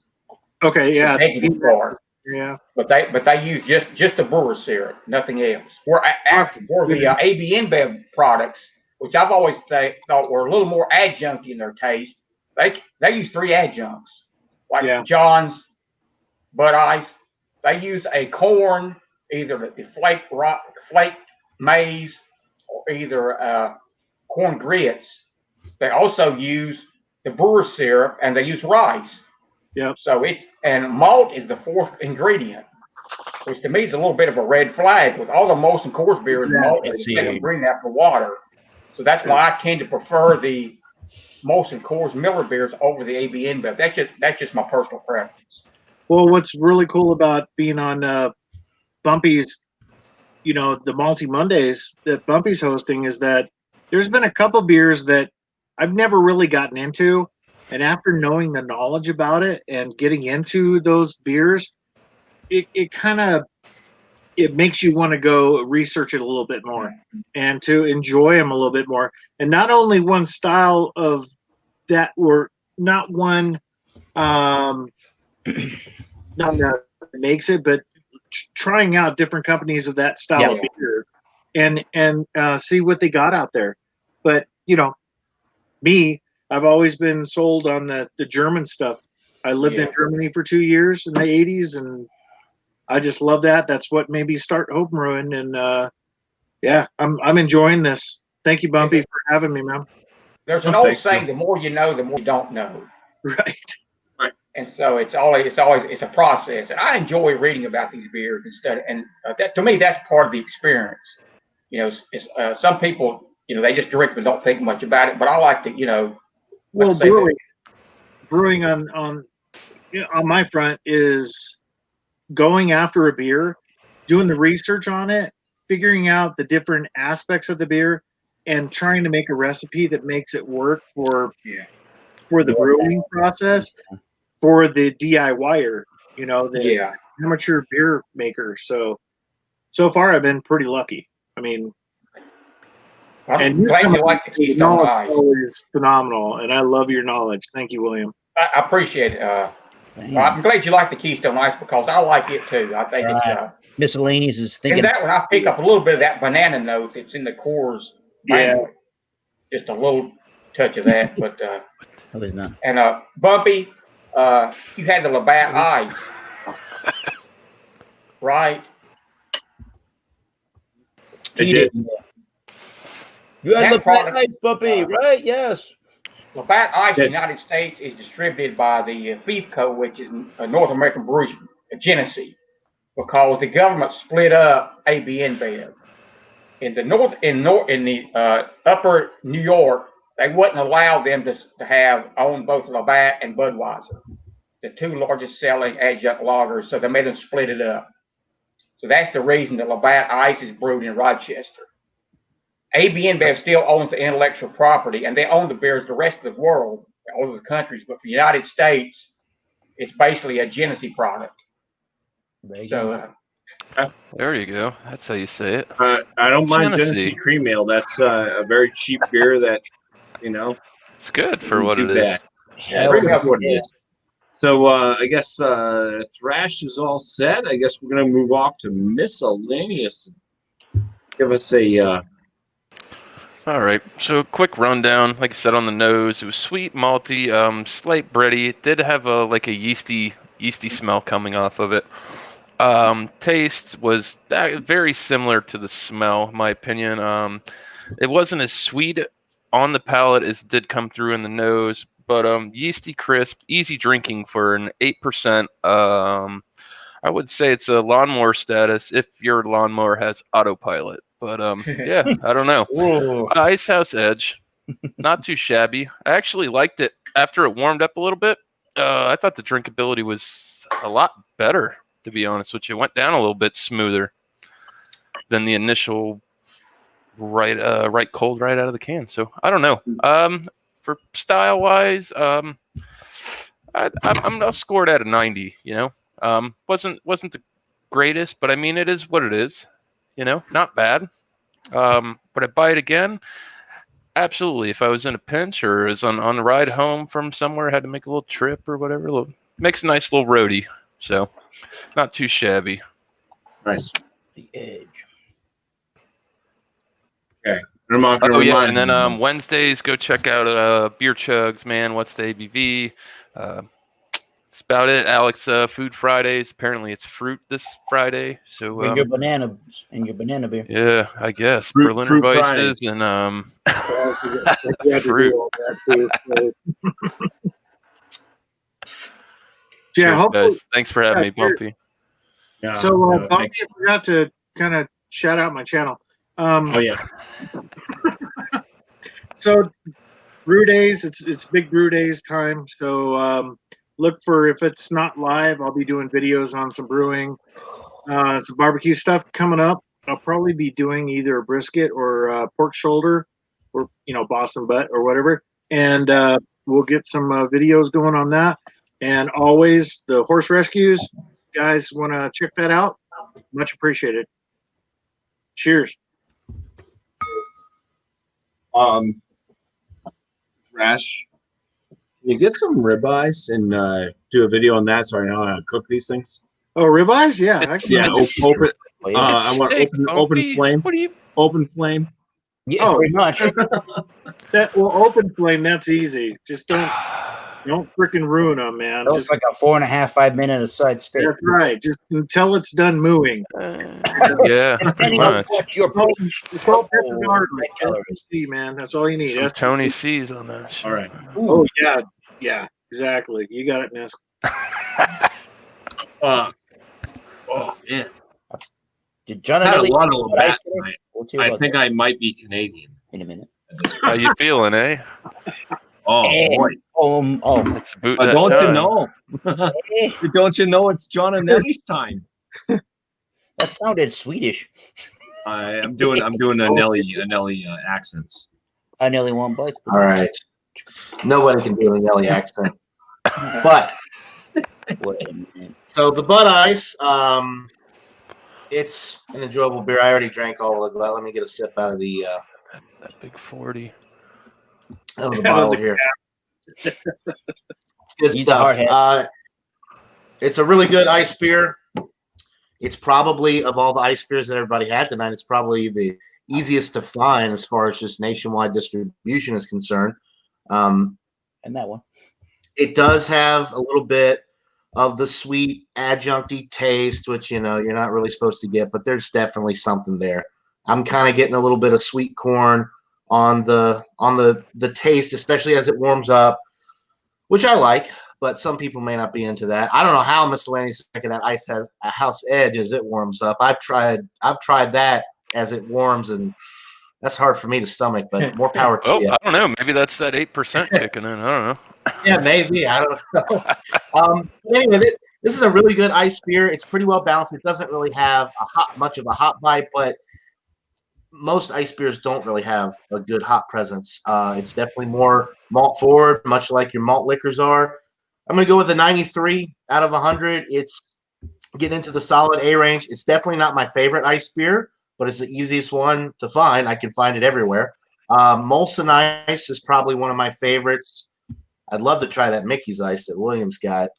Okay, yeah. The vegetable part. Yeah. But they use just the brewer syrup, nothing else. Where the AB InBev products, which I've always thought were a little more adjunct in their taste, they use 3 adjuncts, like John's, Bud Ice. They use a corn, either the flaked maize, or either corn grits. They also use the brewer syrup, and they use rice. Yeah. So and malt is the 4th ingredient, which to me is a little bit of a red flag. With all the Molson Coors beers, malt is they bring that for water. So that's why I tend to prefer the Molson Coors Miller beers over the AB InBev. That's just my personal preference. Well, what's really cool about being on BuMpY's, the Malty Mondays that BuMpY's hosting is that there's been a couple beers that I've never really gotten into. And after knowing the knowledge about it and getting into those beers, it kind of makes you want to go research it a little bit more and to enjoy them a little bit more. And not only one style of that, or not one not that makes it, but trying out different companies of that style of beer and see what they got out there. But me, I've always been sold on the German stuff. I lived in Germany for 2 years in the 80s, and I just love that. That's what made me start homebrewing. And I'm enjoying this. Thank you, BuMpY, for having me, man. There's an old saying: the more you know, the more you don't know. Right. And so it's always a process. And I enjoy reading about these beers and stuff. And that, to me, that's part of the experience. Some people, they just drink but don't think much about it. But I like to, Well, brewing on my front is going after a beer, doing the research on it, figuring out the different aspects of the beer, and trying to make a recipe that makes it work for the brewing process for the DIYer, the amateur beer maker. So far I've been pretty lucky. I mean, I'm glad you like the Keystone Ice. Is phenomenal, and I love your knowledge. Thank you, William. I appreciate it. I'm glad you like the Keystone Ice because I like it too. I think it's miscellaneous is thinking. And that one, I pick up a little bit of that banana note that's in the Coors. Just a little touch of that, but was not. And BuMpY, you had the Labatt Ice, right? You did. You had Labatt Ice, BuMpY, right? Yes. Labatt Ice in the United States is distributed by the FIFCO, which is a North American Brewery Agency, because the government split up AB InBev. In the upper New York, they wouldn't allow them to own both Labatt and Budweiser, the 2 largest selling adjunct lagers. So they made them split it up. So that's the reason that Labatt Ice is brewed in Rochester. AB InBev still owns the intellectual property, and they own the beers the rest of the world, all of the countries. But for the United States, it's basically a Genesee product. There you go. That's how you say it. I don't mind Genesee Cream Ale. That's a very cheap beer that, it's good for what it is. So I guess Thrash is all set. I guess we're going to move off to miscellaneous. Give us a... All right. So quick rundown. Like I said on the nose, it was sweet, malty, slight bready. It did have a yeasty smell coming off of it. Taste was very similar to the smell, in my opinion. It wasn't as sweet on the palate as it did come through in the nose, but yeasty crisp, easy drinking for an 8%. I would say it's a lawnmower status if your lawnmower has autopilot. But yeah, I don't know. Ice House Edge, not too shabby. I actually liked it after it warmed up a little bit. I thought the drinkability was a lot better, to be honest with you. It went down a little bit smoother than the initial right cold right out of the can. So I don't know. For style wise, I'll score it at a 90. Wasn't the greatest, but I mean it is what it is. Not bad. But I'd buy it again. Absolutely. If I was in a pinch or was on the ride home from somewhere, had to make a little trip or whatever, makes a nice little roadie. So not too shabby. Nice. The Edge. Okay. And then Wednesdays, go check out Beer Chugs, man. What's the ABV? That's about it. Alex, Food Fridays. Apparently, it's fruit this Friday. So Bring your banana beer. Yeah, I guess Berliner fruit Weisses Fridays. and fruit. Yeah, Cheers, guys. Thanks for having me, Bumpy. Yeah, So, Bumpy, I forgot to kind of shout out my channel. oh yeah. So, brew days. It's big brew days time. So look for, if it's not live, I'll be doing videos on some brewing, some barbecue stuff coming up. I'll probably be doing either a brisket or pork shoulder, or Boston butt or whatever, and we'll get some videos going on that. And always the horse rescues, guys, want to check that out? Much appreciated. Cheers. Fresh. Can you get some ribeyes and do a video on that so I know how to cook these things? Oh, ribeyes? Yeah. Open. I want open flame. What do you? Open flame. Yeah, pretty much. Open flame. That's easy. Just don't freaking ruin them, man. That looks like a 4.5, 5 minute aside steak. That's right. Just until it's done mooing. Yeah, pretty much. Salt, pepper, garlic. Man, that's all you need. Some Tony C's on that. All right. Oh yeah, exactly. You got it, Nisk. Oh man. Did John had a Ellie lot of Labatt tonight. I think I might be Canadian. In a minute. How you feeling, eh? Oh boy. It's boot. Don't you know? Don't you know it's John and Nellie's time? That sounded Swedish. I'm doing a Nelly accents. Nelly won't bite. All right. Nobody can do a Nelly accent. But so the Bud Ice, it's an enjoyable beer. I already drank all of it. Let me get a sip out of the that big 40. Out of the bottle here. It's good stuff. It's a really good ice beer. It's probably, of all the ice beers that everybody had tonight, it's probably the easiest to find as far as just nationwide distribution is concerned. And that one. It does have a little bit of the sweet adjuncty taste, which you're not really supposed to get, but there's definitely something there. I'm kind of getting a little bit of sweet corn on the taste, especially as it warms up, which I like, but some people may not be into that. I don't know how miscellaneous drinking that Ice has a House Edge as it warms up. I've tried that as it warms, and that's hard for me to stomach, but more power to you. I don't know. Maybe that's that 8% kicking in. I don't know. Yeah, maybe. I don't know. Anyway, this is a really good ice beer. It's pretty well balanced. It doesn't really have much of a hop bite, but most ice beers don't really have a good hop presence. It's definitely more malt forward, much like your malt liquors are. I'm going to go with a 93 out of 100. It's getting into the solid A range. It's definitely not my favorite ice beer, but it's the easiest one to find. I can find it everywhere. Molson Ice is probably one of my favorites. I'd love to try that Mickey's Ice that Williams got.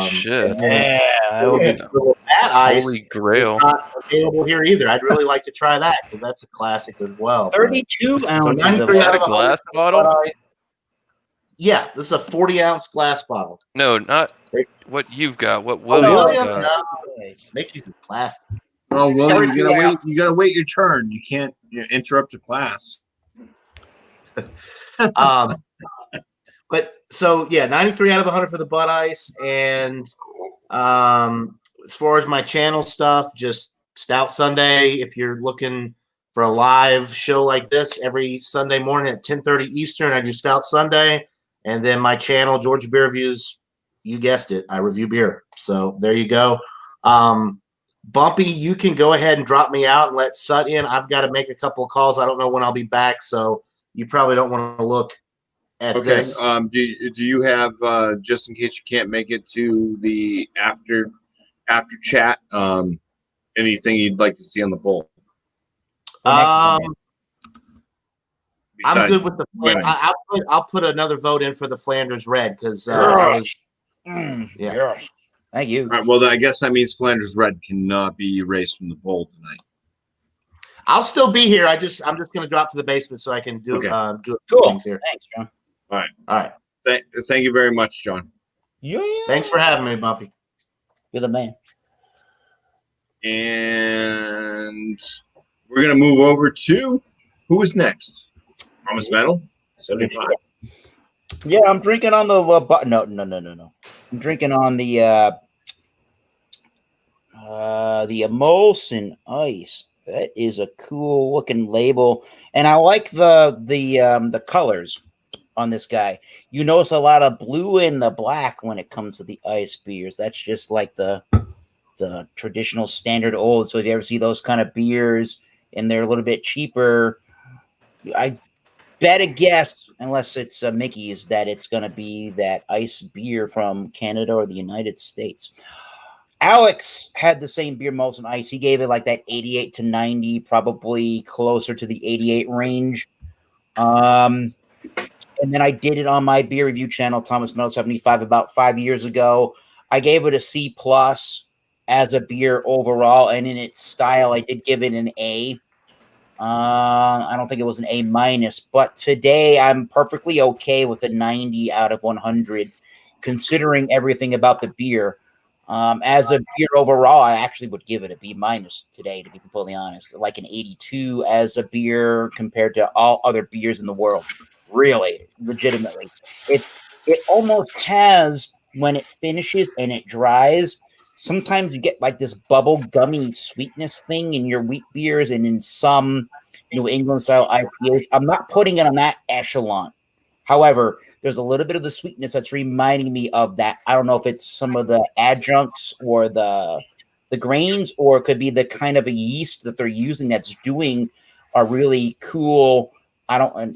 Shit. Yeah. That ice Holy grail. is not available here either. I'd really like to try that because that's a classic as well. 32 ounces so of Is that a glass bottle? Yeah, this is a 40-ounce glass bottle. No, not what you've got. What Oh, William William, got. no. Mickey's in plastic. Oh, well, you gotta wait. You gotta wait your turn. You can't interrupt the class. But so yeah, 93 out of 100 for the Bud Ice, and as far as my channel stuff, just Stout Sunday. If you're looking for a live show like this every Sunday morning at 10:30 Eastern, I do Stout Sunday, and then my channel Georgia Beer Reviews. You guessed it, I review beer. So there you go. Bumpy, you can go ahead and drop me out and let Sut in. I've got to make a couple of calls. I don't know when I'll be back, so you probably don't want to look at this. Do you have just in case you can't make it to the after chat? Anything you'd like to see on the poll? I'm Besides good with the. winning. I'll put another vote in for the Flanders Red because yeah. Thank you. All right, well, I guess that means Flanders Red cannot be erased from the poll tonight. I'll still be here. I'm just going to drop to the basement so I can do Okay. do a few Cool. things here. Thanks, John. All right. All right. Thank you very much, John. Yeah. Thanks for having me, Bumpy. You're the man. And we're gonna move over to who is next? Thomas Metal, 75. Yeah, I'm drinking on the no. I'm drinking on the Molson Ice. That is a cool looking label, and I like the colors on this guy. You notice a lot of blue and the black when it comes to the ice beers. That's just like the traditional standard old. So if you ever see those kind of beers and they're a little bit cheaper, I bet a guess, unless it's Mickey's, that it's going to be that ice beer from Canada or the United States. Alex had the same beer, Molson Ice. He gave it like that 88 to 90, probably closer to the 88 range. And then I did it on my beer review channel, Thomas Metal 75, about 5 years ago. I gave it a C+ as a beer overall, and in its style, I did give it an A. I don't think it was an A-, but today I'm perfectly okay with a 90 out of 100, considering everything about the beer. As a beer overall, I actually would give it a B- today, to be completely honest, like an 82 as a beer compared to all other beers in the world. Really, legitimately. It almost has, when it finishes and it dries, sometimes you get like this bubble gummy sweetness thing in your wheat beers and in some New England style IPAs. I'm not putting it on that echelon. However, there's a little bit of the sweetness that's reminding me of that. I don't know if it's some of the adjuncts or the grains, or it could be the kind of a yeast that they're using that's doing a really cool,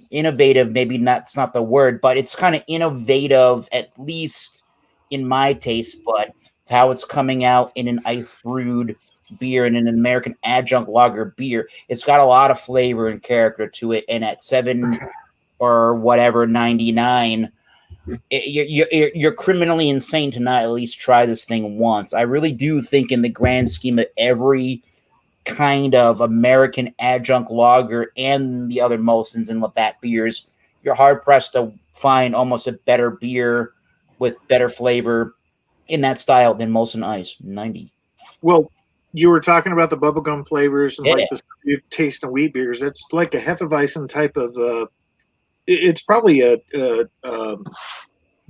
innovative, maybe that's not the word, but it's kind of innovative, at least in my taste, but how it's coming out in an ice brewed beer and an American adjunct lager beer. It's got a lot of flavor and character to it. And at 7 or whatever, 99, you're criminally insane to not at least try this thing once. I really do think in the grand scheme of every kind of American adjunct lager and the other Molsons and Labatt beers, you're hard pressed to find almost a better beer with better flavor in that style than Molson Ice 90. Well, you were talking about the bubblegum flavors and like the you taste in wheat beers. It's like a Hefeweizen type of. It's probably a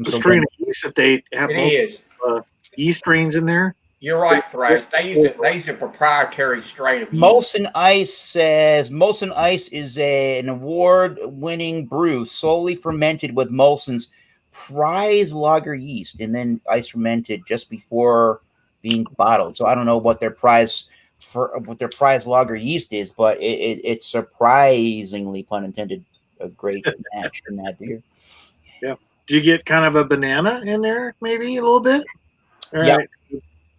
strain of yeast that they have. Yeast strains in there. You're right, Thrash. They use a proprietary strain of yeast. Molson Ice says Molson Ice is an award-winning brew solely fermented with Molson's prize lager yeast and then ice fermented just before being bottled. So I don't know what their prize lager yeast is, but it's surprisingly, pun intended, a great match in that beer. Yeah. Do you get kind of a banana in there, maybe a little bit? Yeah. Right.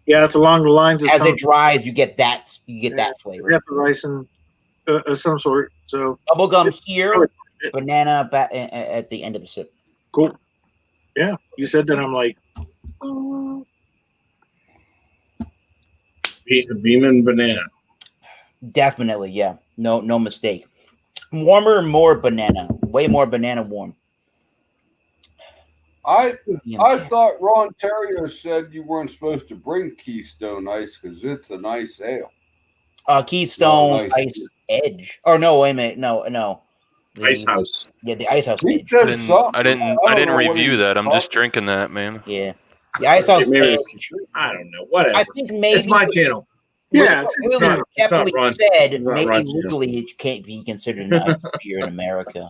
Yeah, it's along the lines of as it dries, you get that flavor. Hefeweizen of some sort. So bubblegum here, banana at the end of the sip. Cool. Yeah, you said that. I'm like, Beam and banana. Definitely, yeah. No mistake. Warmer, more banana. Way more banana warm. I thought Ron Terrier said you weren't supposed to bring Keystone Ice because it's an ice ale. Keystone Ice Edge. Or no, wait a minute. No. Ice House. Yeah, the Ice House Edge. I didn't review that. I'm just drinking that, man. Yeah. The Ice House Edge. I don't know. Whatever. I think maybe it's my channel. Yeah, it's said maybe legally it can't be considered an ice beer in America.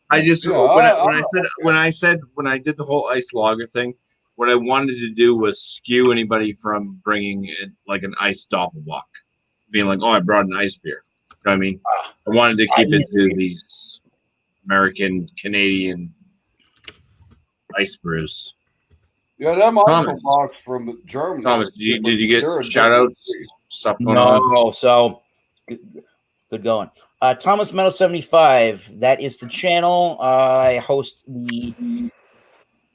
I just when I did the whole ice lager thing, what I wanted to do was skew anybody from bringing it like an ice doppelbock, being like, "Oh, I brought an ice beer." You know what I mean, I wanted to keep it to these American, Canadian ice brews. Yeah, that ice box from Germany. Thomas, did you get shout outs? Stuff going on? No, so good going. Thomas Metal 75, that is the channel. I host the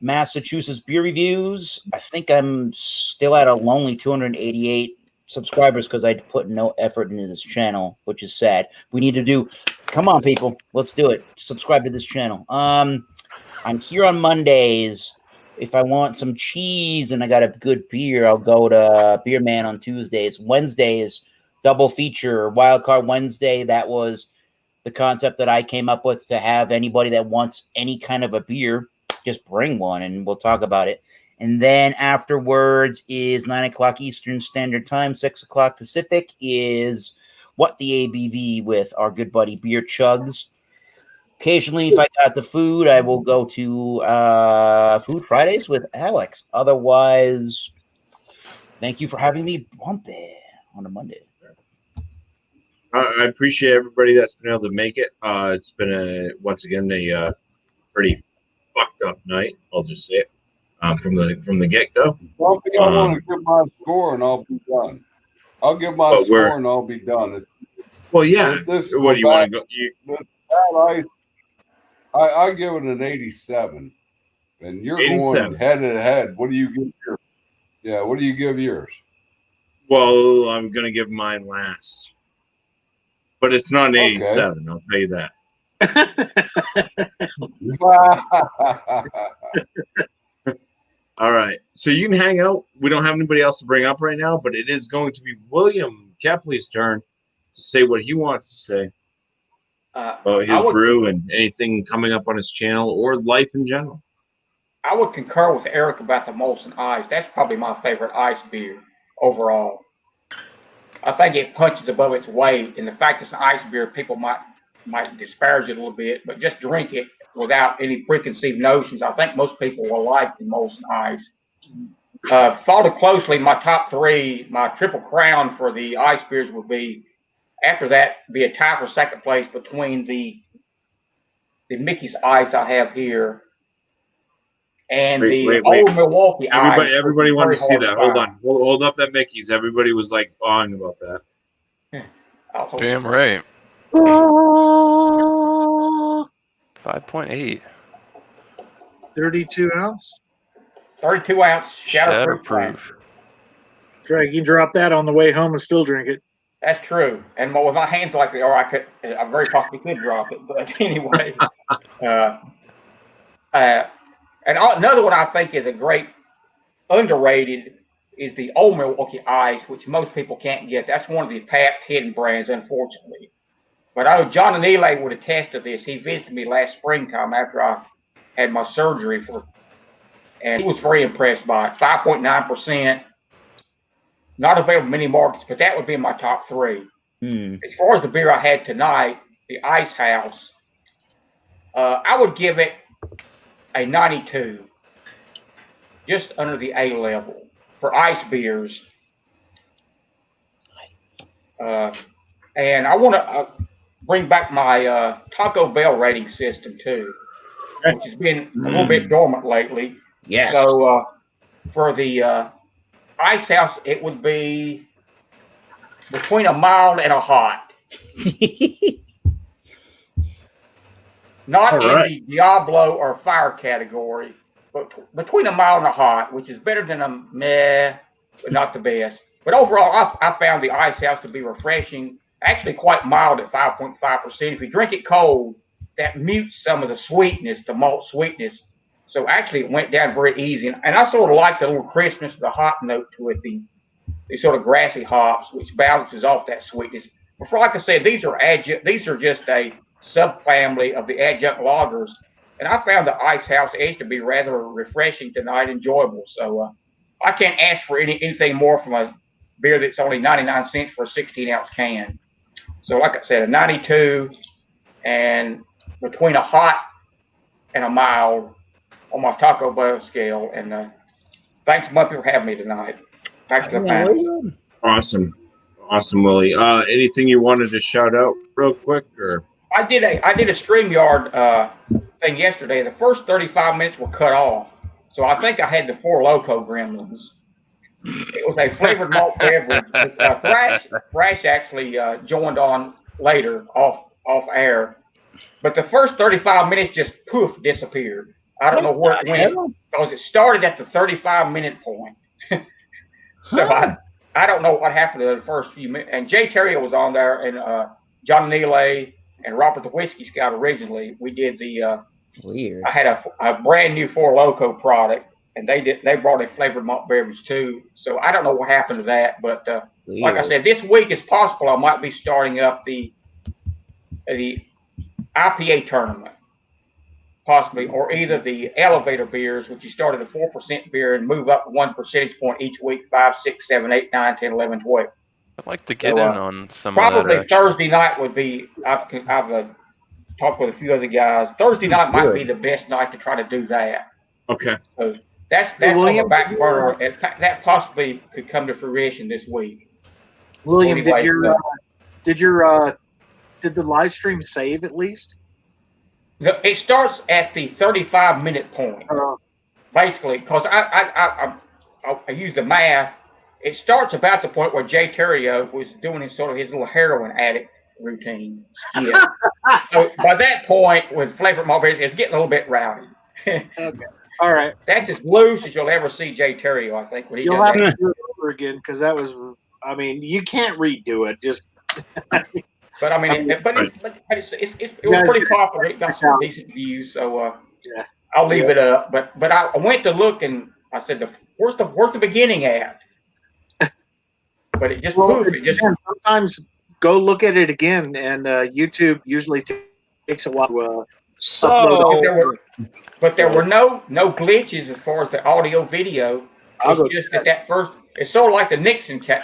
Massachusetts beer reviews. I think I'm still at a lonely 288 subscribers because I put no effort into this channel, which is sad. We need to do, come on, people, let's do it. Subscribe to this channel. I'm here on Mondays. If I want some cheese and I got a good beer, I'll go to Beer Man on Tuesdays. Wednesdays, double feature, Wildcard Wednesday. That was the concept that I came up with, to have anybody that wants any kind of a beer just bring one and we'll talk about it. And then afterwards is 9 o'clock Eastern Standard Time, 6 o'clock Pacific is What the ABV with our good buddy Beer Chugs. Occasionally, if I got the food, I will go to Food Fridays with Alex. Otherwise, thank you for having me BuMpy on a Monday. I appreciate everybody that's been able to make it. It's been once again a pretty fucked up night. I'll just say it from the get go. BuMpy, I want to give my score and I'll be done. I'll give my score and I'll be done. Well, yeah. What do you want to go? I give it an 87, and you're 87. Going head to head. What do you give yours? Yeah, what do you give yours? Well, I'm gonna give mine last, but it's not an 87. I'll tell you that. All right, so you can hang out. We don't have anybody else to bring up right now, but it is going to be William Kepley's turn to say what he wants to say. About his brew and anything coming up on his channel or life in general. I would concur with Eric about the Molson Ice. That's probably my favorite ice beer overall. I think it punches above its weight, and the fact it's an ice beer, people might disparage it a little bit, but just drink it without any preconceived notions. I think most people will like the Molson Ice. Followed closely, my top three, my triple crown for the ice beers would be, after that, be a tie for second place between the Mickey's Ice I have here and Old Milwaukee Ice. Everybody wanted to see that. Hold on. We'll hold up that Mickey's. Everybody was like awing about that. Damn right. 5.8. 32 ounce? 32 ounce shatterproof. Drag, you can drop that on the way home and still drink it. That's true. And with my hands like they are, I very possibly could drop it. But anyway, and another one I think is a great underrated is the Old Milwaukee Ice, which most people can't get. That's one of the Pabst hidden brands, unfortunately. But I know John and Eli would attest to this. He visited me last springtime after I had my surgery and he was very impressed by it. 5.9%. Not available in many markets, but that would be in my top three. As far as the beer I had tonight, the Ice House, I would give it a 92, just under the A level for ice beers. And I want to bring back my Taco Bell rating system too, which has been a little bit dormant lately. Yes. So for the Ice House, it would be between a mild and a hot. Not in the Diablo or fire category, but between a mild and a hot, which is better than a meh, but not the best. But overall, I found the Ice House to be refreshing, actually quite mild at 5.5%. If you drink it cold, that mutes some of the sweetness, the malt sweetness So actually, it went down very easy, and I sort of like the little crispness, the hot note to it, the sort of grassy hops, which balances off that sweetness. But for, like I said, these are just a subfamily of the adjunct lagers, and I found the Ice House Edge to be rather refreshing tonight, enjoyable. So I can't ask for anything more from a beer that's only 99 cents for a 16-ounce can. So like I said, a 92, and between a hot and a mild on my Taco Bell scale. And thanks, BuMpy, for having me tonight. Back to the panel. Awesome, Willie. Anything you wanted to shout out real quick, or? I did a StreamYard thing yesterday. The first 35 minutes were cut off, so I think I had the Four Loko Gremlins. It was a flavored malt beverage. Thrash actually joined on later off air, but the first 35 minutes just poof disappeared. I don't know where it went because it started at the 35-minute point. So I don't know what happened to the first few minutes. And Jay Terrio was on there, and John Neely and Robert the Whiskey Scout originally. We did the weird. I had a brand new Four Loko product, and they brought a flavored malt beverage too. So I don't know what happened to that, but like I said, this week is possible I might be starting up the IPA tournament, possibly, or either the elevator beers, which you start at a 4% beer and move up 1 percentage point each week, 5, 6, 7, 8, 9, 10, 11, 12. I'd like to get in on some probably of that. Probably Thursday night would be. I've talked with a few other guys. Thursday night might be the best night to try to do that. Okay. So that's on the back burner. That possibly could come to fruition this week. William, did the live stream save at least? It starts at the 35-minute point, basically, because I use the math. It starts about the point where Jay Terrio was doing his little heroin addict routine. Yeah. So by that point, with flavored malt beers, it's getting a little bit rowdy. Okay. All right. That's as loose as you'll ever see Jay Terrio, I think. When You'll have to do it over again because that was. I mean, you can't redo it. Just. But I mean, it was pretty popular. It got some decent views, so I'll leave it up. But I went to look and I said, where's the beginning at? But it just poof. It just sometimes go look at it again, and YouTube usually takes a while. But there were no glitches as far as the audio video. It's just that first. It's sort of like the Nixon case.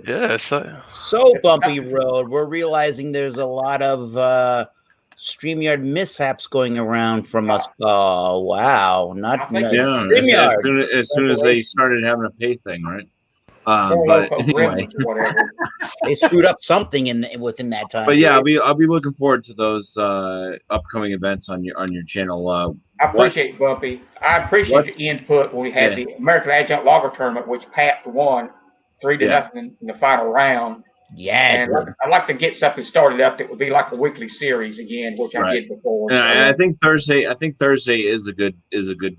Yeah. So bumpy road. We're realizing there's a lot of StreamYard mishaps going around from us. Oh wow! As soon as they started having a pay thing, right? But anyway, they screwed up something within that time. But yeah, I'll be looking forward to those upcoming events on your channel. I appreciate BuMpy. I appreciate your input when we had the American Adjunct Lager Tournament, which Pat won 3-0 in the final round. Yeah, and I'd like to get something started up that would be like a weekly series again, which I did before. And I think Thursday is a good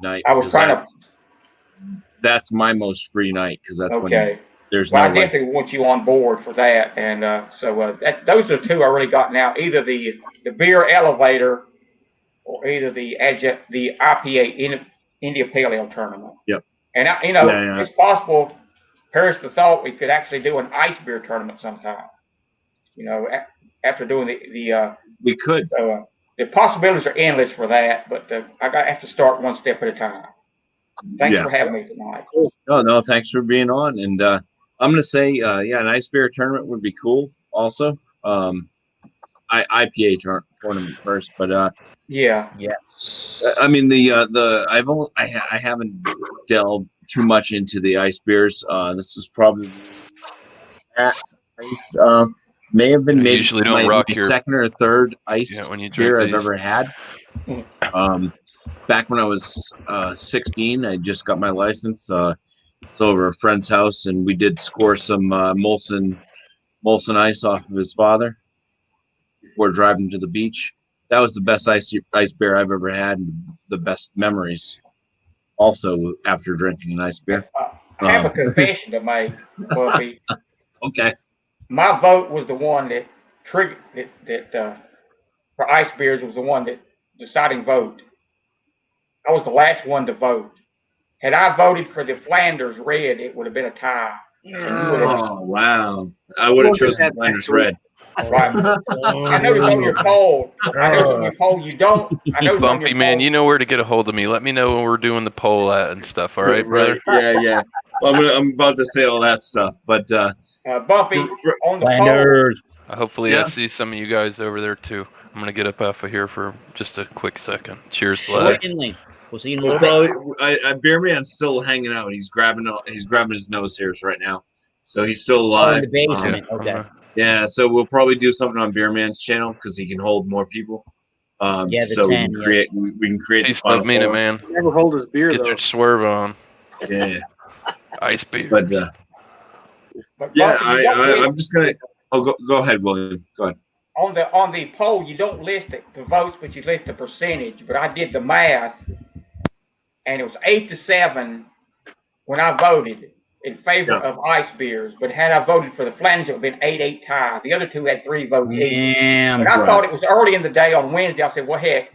night. I was trying to. That's my most free night because that's when there's I definitely want you on board for that, and those are two I really got now. Either the beer elevator, or either the IPA India Pale Ale tournament. Yep. And it's possible. Paris the thought we could actually do an ice beer tournament sometime. After doing the we could. So the possibilities are endless for that, but I have to start one step at a time. Thanks for having me tonight. No, thanks for being on. And I'm going to say, an ice beer tournament would be cool. Also, IPA tournament first, but yes. I mean I haven't delved too much into the ice beers. This is probably may have been maybe usually don't rock your second or third ice when you beer drink I've ever had. Back when I was 16, I just got my license. It's over a friend's house, and we did score some Molson ice off of his father before driving to the beach. That was the best ice beer I've ever had, and the best memories. Also, after drinking an ice beer, I have a confession to make. Okay. My vote was the one that triggered that for ice beers was the one that deciding vote. I was the last one to vote. Had I voted for the Flanders red, it would have been a tie. Oh, wow. I would have chosen Flanders red. Right. I noticed on your poll, you don't. I noticed on your BuMpy, man, poll, you know where to get a hold of me. Let me know when we're doing the poll at and stuff. All right, brother? Right. Yeah. Well, I'm about to say all that stuff, but BuMpy, on the Flanders. Hopefully, I see some of you guys over there too. I'm gonna get up off of here for just a quick second. Cheers, lads. Certainly. We'll see you in a little bit. Beer Man's still hanging out. He's grabbing his nose hairs right now, so he's still Oh, alive. in the basement. Okay. Yeah, so we'll probably do something on Beer Man's channel because he can hold more people. Yeah, the so 10, we can create. Peace, love, mean it, man. Never hold his beer Get though. your swerve on. Yeah. Ice beers. But yeah, I'm just gonna. Oh, go ahead, William. Go ahead. On the poll, you don't list the votes, but you list the percentage. But I did the math, and it was 8-7 when I voted in favor of ice beers. But had I voted for the Flanders, it would have been 8-8 tie. The other two had 3 votes each. And I thought it was early in the day on Wednesday. I said, well, heck,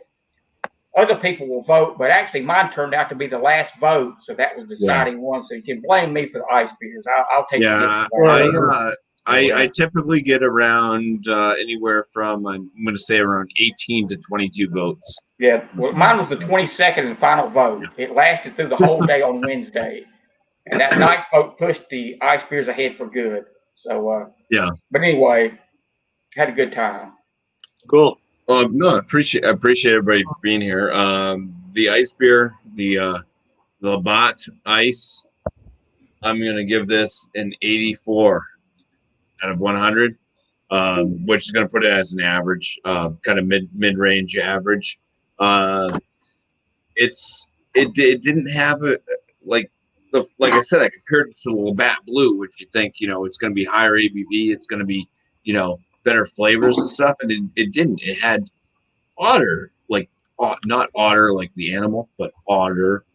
other people will vote. But actually, mine turned out to be the last vote, so that was the deciding one. So you can blame me for the ice beers. I'll take it. I typically get around anywhere from I'm going to say around 18 to 22 votes. Yeah, well, mine was the 22nd and final vote. It lasted through the whole day on Wednesday, and that night vote pushed the ice beers ahead for good. So yeah. But anyway, had a good time. Cool. No, I appreciate everybody for being here. The ice beer, the Labatt Ice, I'm going to give this an 84. Out of 100, which is going to put it as an average, kind of mid-range average. It didn't have like I said, I compared it to the Labatt Blue, which you think it's going to be higher ABV, it's going to be better flavors and stuff, and it didn't. It had otter, like not otter like the animal, but otter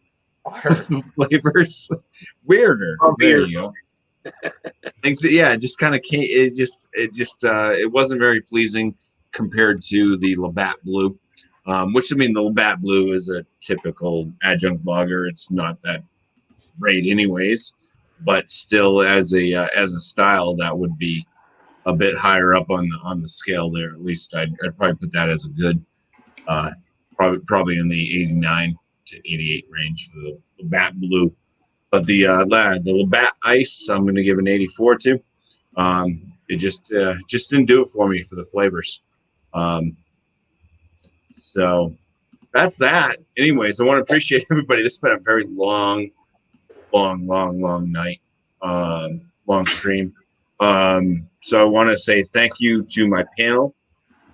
flavors. Weirder. There you go. Things, it just kind of came. It wasn't very pleasing compared to the Labatt Blue, which the Labatt Blue is a typical adjunct lager. It's not that great, anyways, but still as a style, that would be a bit higher up on the scale there. At least I'd probably put that as a good, probably in the 89 to 88 range for the Labatt Blue. But the Labatt Ice, I'm going to give an 84 to. It just didn't do it for me for the flavors. So that's that. Anyways, I want to appreciate everybody. This has been a very long night, long stream. So I want to say thank you to my panel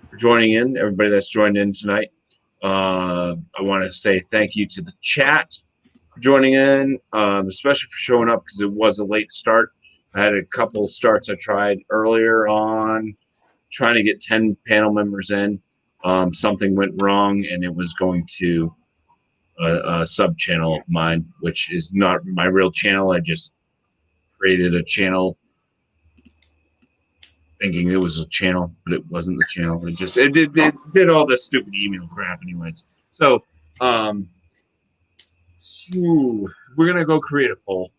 for joining in, everybody that's joined in tonight. I want to say thank you to the chat joining in, especially for showing up because it was a late start. I had a couple starts I tried earlier on trying to get 10 panel members in. Something went wrong and it was going to a sub channel of mine, which is not my real channel. I just created a channel thinking it was a channel, but it wasn't the channel. It did all this stupid email crap anyways. So we're going to go create a poll.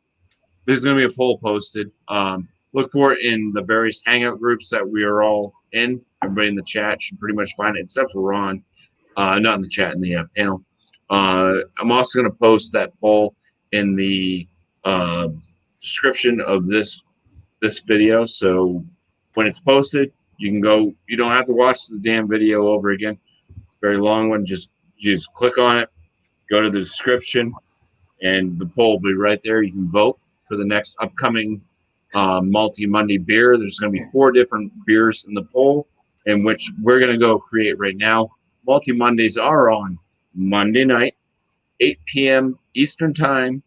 There's going to be a poll posted. Look for it in the various Hangout groups that we are all in. Everybody in the chat should pretty much find it, except for Ron. Not in the chat, in the panel. I'm also going to post that poll in the description of this video. So when it's posted, you can go. You don't have to watch the damn video over again. It's a very long one. Just click on it, go to the description, and the poll will be right there. You can vote for the next upcoming Malty Monday beer. There's going to be 4 different beers in the poll, in which we're going to go create right now. Malty Mondays are on Monday night, 8 p.m. Eastern Time,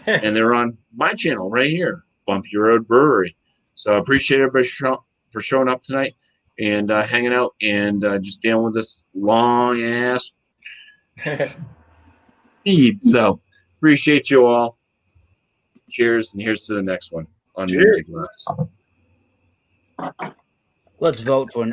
and they're on my channel right here, Bumpy Road Brewery. So I appreciate everybody for showing up tonight and hanging out and just dealing with this long ass feed. So appreciate you all. Cheers, and here's to the next one on the empty glass. Let's vote for an